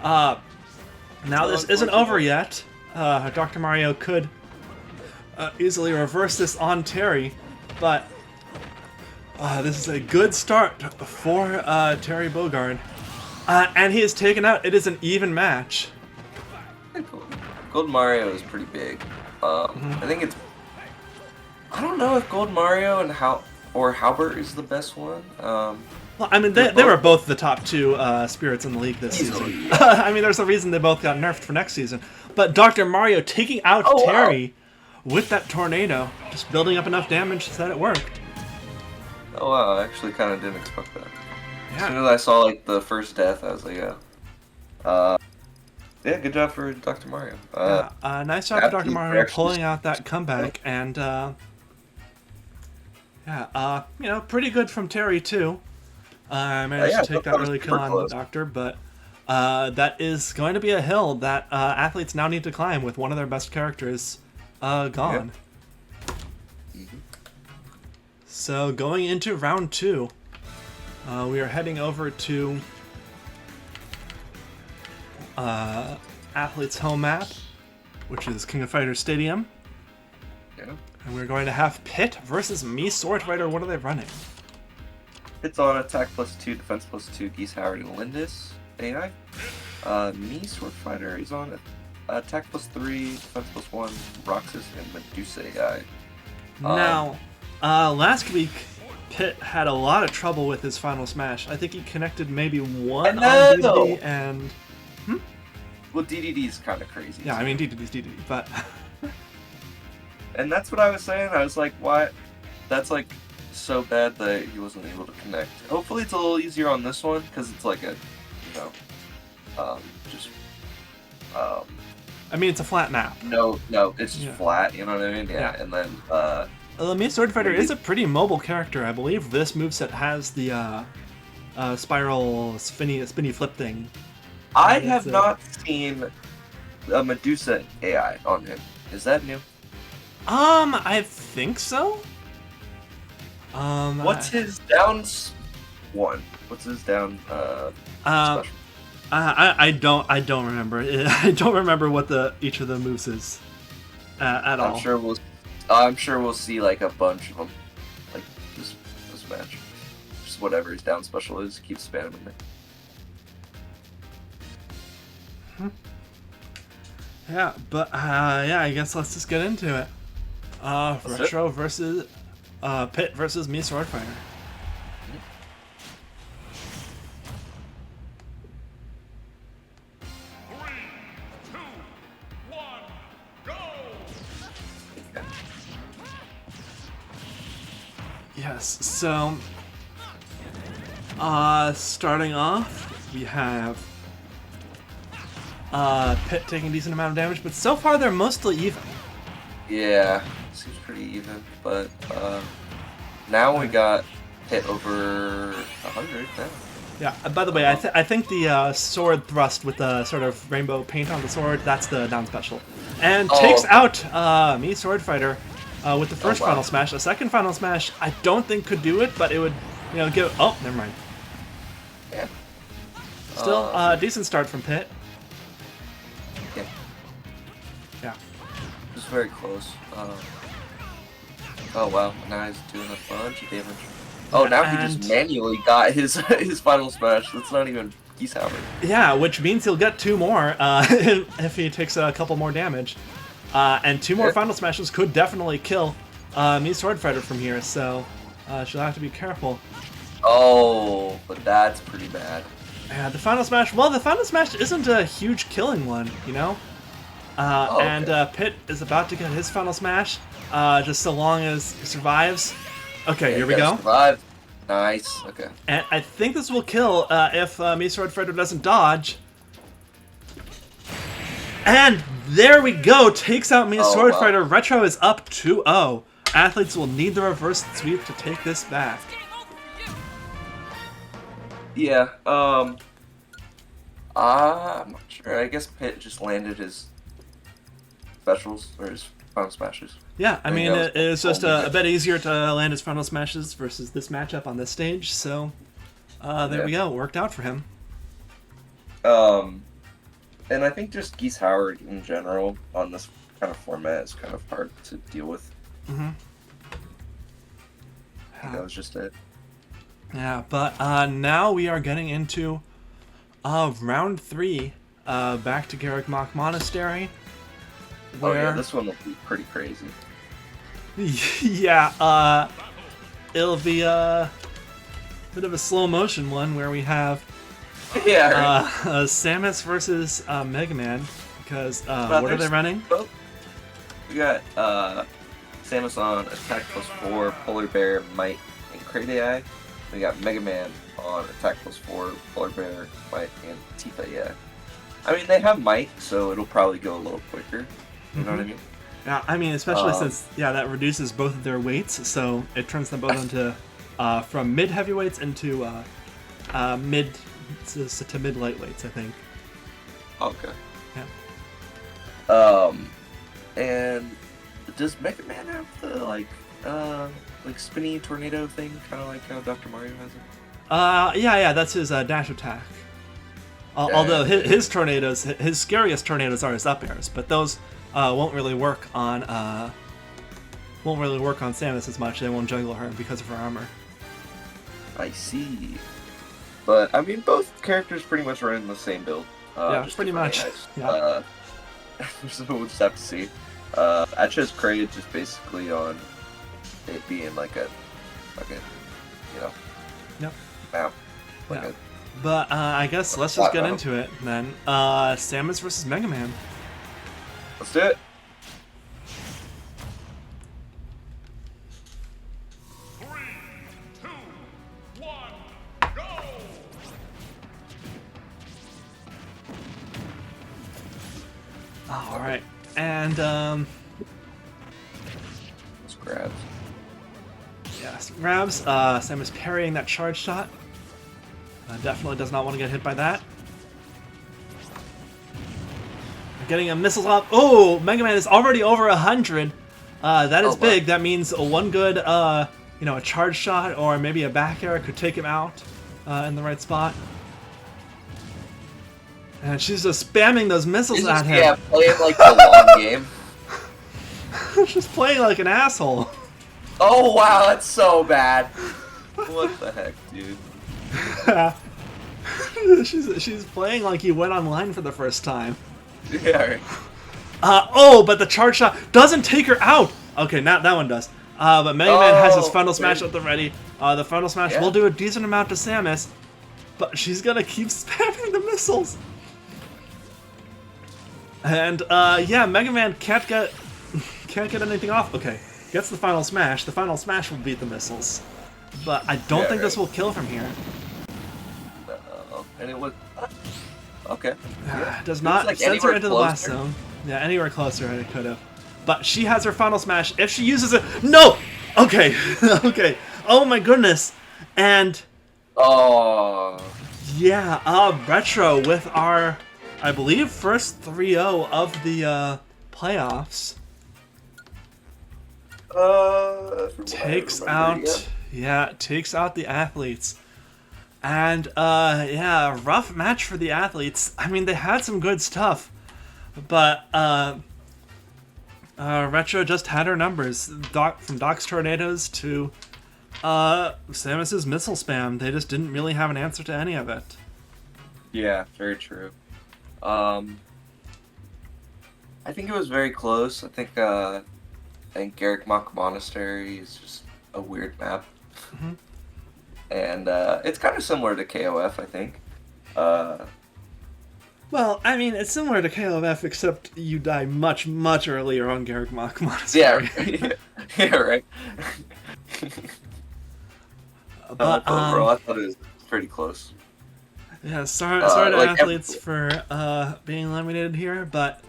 Now this isn't over yet. Dr. Mario could easily reverse this on Terry, but this is a good start for Terry Bogard. And he is taken out. It is an even match. Gold Mario is pretty big. I think it's. I don't know if Gold Mario and Halbert is the best one. Well, I mean, they were both the top two spirits in the league this season. I mean, there's a reason they both got nerfed for next season. But Dr. Mario taking out Terry with that tornado, just building up enough damage that it worked. Oh wow, I actually kind of didn't expect that. Yeah. As soon as I saw like the first death, I was like, yeah, good job for Dr. Mario. Nice job for Dr. Mario pulling out that comeback, and pretty good from Terry too. I managed to take that early kill on the Doctor, but that is going to be a hill that athletes now need to climb with one of their best characters gone. Yeah. So going into round 2, we are heading over to Athlete's home map, which is King of Fighters Stadium. Yeah. And we're going to have Pit versus me, Sword Fighter. What are they running? It's on attack +2, defense +2, Geese Howard and Lindis AI. Me, Sword Fighter, is on attack +3, defense +1, Roxas and Medusa AI. Now, last week, Pit had a lot of trouble with his final smash. I think he connected maybe one on DDD and... Well, DDD is kind of crazy. Yeah, I mean, DDD's DDD, but... And that's what I was saying. I was like, why? That's like so bad that he wasn't able to connect. Hopefully it's a little easier on this one, because it's like a, you know, just... I mean, it's a flat map. No, it's just flat, you know what I mean? Yeah. And then, Me, Sword Fighter is a pretty mobile character. I believe this moveset has the spiral spinny flip thing. I have not seen a Medusa AI on him. Is that new? I think so. What's his down one? What's his down special? I don't remember. I don't remember what each of the moves is at all. I'm sure we'll see like a bunch of them, like this match. Just whatever his down special is, keep spamming it. Yeah, but I guess let's just get into it. Retro versus Pit versus me, Sword Fighter. Yes, so starting off, we have Pit taking a decent amount of damage, but so far they're mostly even. Yeah, seems pretty even, but now we got Pit over 100 now. Yeah, by the way, I think the sword thrust with the sort of rainbow paint on the sword, that's the down special. And takes out me, Sword Fighter, with the first final smash. A second final smash, I don't think could do it, but it would, give... Oh, never mind. Yeah. Still, decent start from Pit. Yeah. Yeah. Just very close. Oh wow, now he's doing a bunch of damage. Oh, now he just manually got his final smash. That's not even Geese Howard. Yeah, which means he'll get 2 more if he takes a couple more damage. And 2 more final smashes could definitely kill me, Sword Fighter, from here, so she'll have to be careful. Oh, but that's pretty bad. Yeah, the final smash, well, the final smash isn't a huge killing one, And Pit is about to get his final smash, just so long as he survives. Okay, here we go. Survive. Nice. Okay. And I think this will kill if me, Sword Fighter, doesn't dodge. And there we go. Takes out me, Sword Fighter. Retro is up 2-0. Athletes will need the reverse sweep to take this back. Yeah. I'm not sure. I guess Pit just landed his specials or his final smashes. Yeah, I mean, it's just a bit easier to land his final smashes versus this matchup on this stage, so there we go. It worked out for him. And I think just Geese Howard in general on this kind of format is kind of hard to deal with. Mm-hmm. I think that was just it. Yeah, but now we are getting into round 3, back to Garrick Mach Monastery. Where... this one will be pretty crazy. Yeah, it'll be a bit of a slow motion one where we have Samus versus Mega Man, because what are they running? We got Samus on attack +4, Polar Bear, Might, and Crate AI. We got Mega Man on attack +4, Polar Bear, Might, and Tifa AI. I mean, they have Might, so it'll probably go a little quicker. You know what I mean? Yeah, I mean, especially since that reduces both of their weights, so it turns them both into from mid heavyweights into mid to mid lightweights, I think. Okay. Yeah. And does Mega Man have the like spinny tornado thing, kind of like how Dr. Mario has it? Yeah, that's his dash attack. Although his tornadoes, his scariest tornadoes are his up airs, but those won't really work on won't really work on Samus as much. They won't juggle her because of her armor. I see. But I mean, both characters pretty much run in the same build. Yeah, just pretty different much. AIs. Yeah. So we'll just have to see. I chose Kraid just basically on it being like a you know, Yep. map. Like Yeah. a, But I guess let's just get into it then. Samus versus Mega Man. let's do it. 3, 2, 1, go! All right, and Let's grab. yes, grabs. Samus parrying that charge shot. Definitely does not want to get hit by that. Getting a missiles off. Oh, Mega Man is already over 100. That is Oh, wow. big. That means one good, a charge shot or maybe a back air could take him out in the right spot. And she's just spamming those missiles He's at just, him. yeah, playing like the long game. She's playing like an asshole. Oh wow, that's so bad. What the heck, dude? she's playing like he went online for the first time. Yeah. Right. But the charge shot doesn't take her out. Okay, now that one does. But Mega Man has his Final Smash at the ready. The Final Smash Yeah. will do a decent amount to Samus, but she's gonna keep spamming the missiles. And yeah, Mega Man can't get anything off. Okay, gets the Final Smash. The Final Smash will beat the missiles, but I don't Yeah, think this right. will kill from here. And it was okay. It does It was, not like, sends her anywhere into the blast closer. zone. Yeah, anywhere closer it could have. But she has her Final Smash. If she uses it, no. Okay, okay. Oh my goodness. And Oh. yeah, Retro with our, I believe, first 3-0 of the playoffs From what I takes remember, out. Yeah, takes out the athletes. And yeah, rough match for the athletes. I mean, they had some good stuff, but Retro just had her numbers. From Doc's tornadoes to Samus's missile spam, they just didn't really have an answer to any of it. Yeah, very true. I think it was very close. I think Garrick Mach Monastery is just a weird map. Mhm. And it's kind of similar to KOF, I think. Well, I mean, it's similar to KOF, except you die much, much earlier on Garrick Mach Yeah, Monastery. yeah, right. But overall, I thought it was pretty close. yeah, sorry to like athletes for being eliminated here, but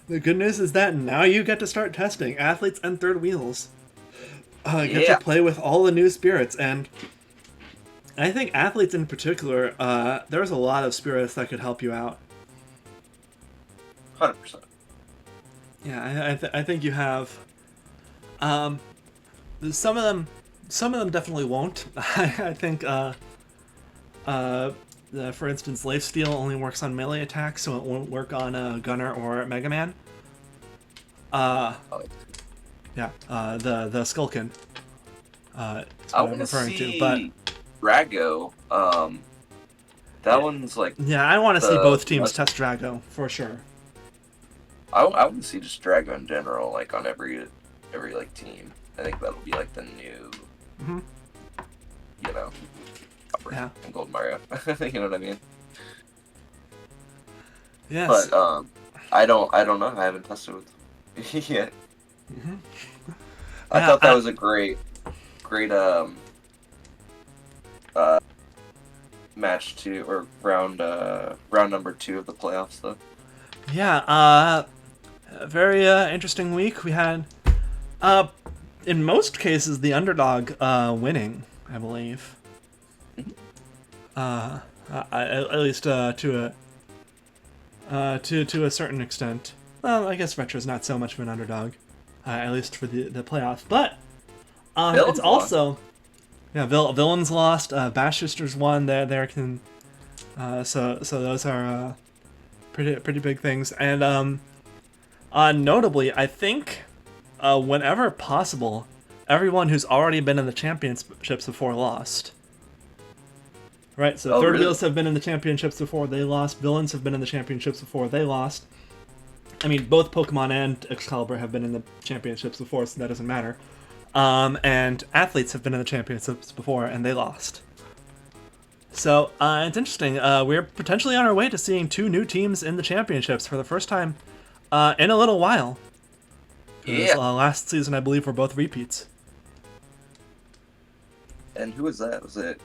the good news is that now you get to start testing athletes and third wheels. Get Yeah. to play with all the new spirits, and I think athletes in particular, there's a lot of spirits that could help you out. 100%. Yeah, I think you have. Some of them definitely won't. I think. For instance, Lifesteal only works on melee attacks, so it won't work on Gunner or Mega Man. Oh, Yeah, the Skulkin. Is I what I'm want to referring see to, but Drago. That one's like yeah, I want to see the- both teams test Drago for sure. I want to see just Drago in general, like on every like team. I think that'll be like the new, Mhm. you know, Copper Yeah. and Gold Mario. You know what I mean? Yes. But I don't know. I haven't tested with yet. Mhm. I Yeah, thought that was a great match two or round number 2 of the playoffs though. Yeah, a very interesting week. We had, in most cases, the underdog winning, I believe. At least to a certain extent. Well, I guess Retro's not so much of an underdog, at least for the playoffs. But Villains it's also, yeah, Villains lost. Bash Sisters won. There can, so those are pretty big things. And notably, I think whenever possible, everyone who's already been in the championships before lost. Right, so third really? wheels have been in the championships before they lost. Villains have been in the championships before they lost. I mean, both Pokemon and Excalibur have been in the championships before, so that doesn't matter. And athletes have been in the championships before, and they lost. So, it's interesting. We're potentially on our way to seeing 2 new teams in the championships for the first time in a little while. Yeah. Last season, I believe, were both repeats. And who was that? Was it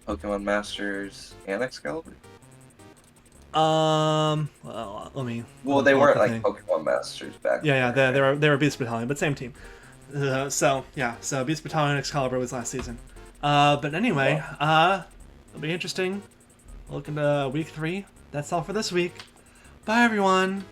Pokemon Masters and Excalibur? Well, let me. Well, they pull weren't up the like thing. Pokemon Masters back Yeah, then. they were Beast Battalion, but same team. So Beast Battalion Excalibur was last season. But anyway, it'll be interesting. Look into week 3. That's all for this week. Bye, everyone.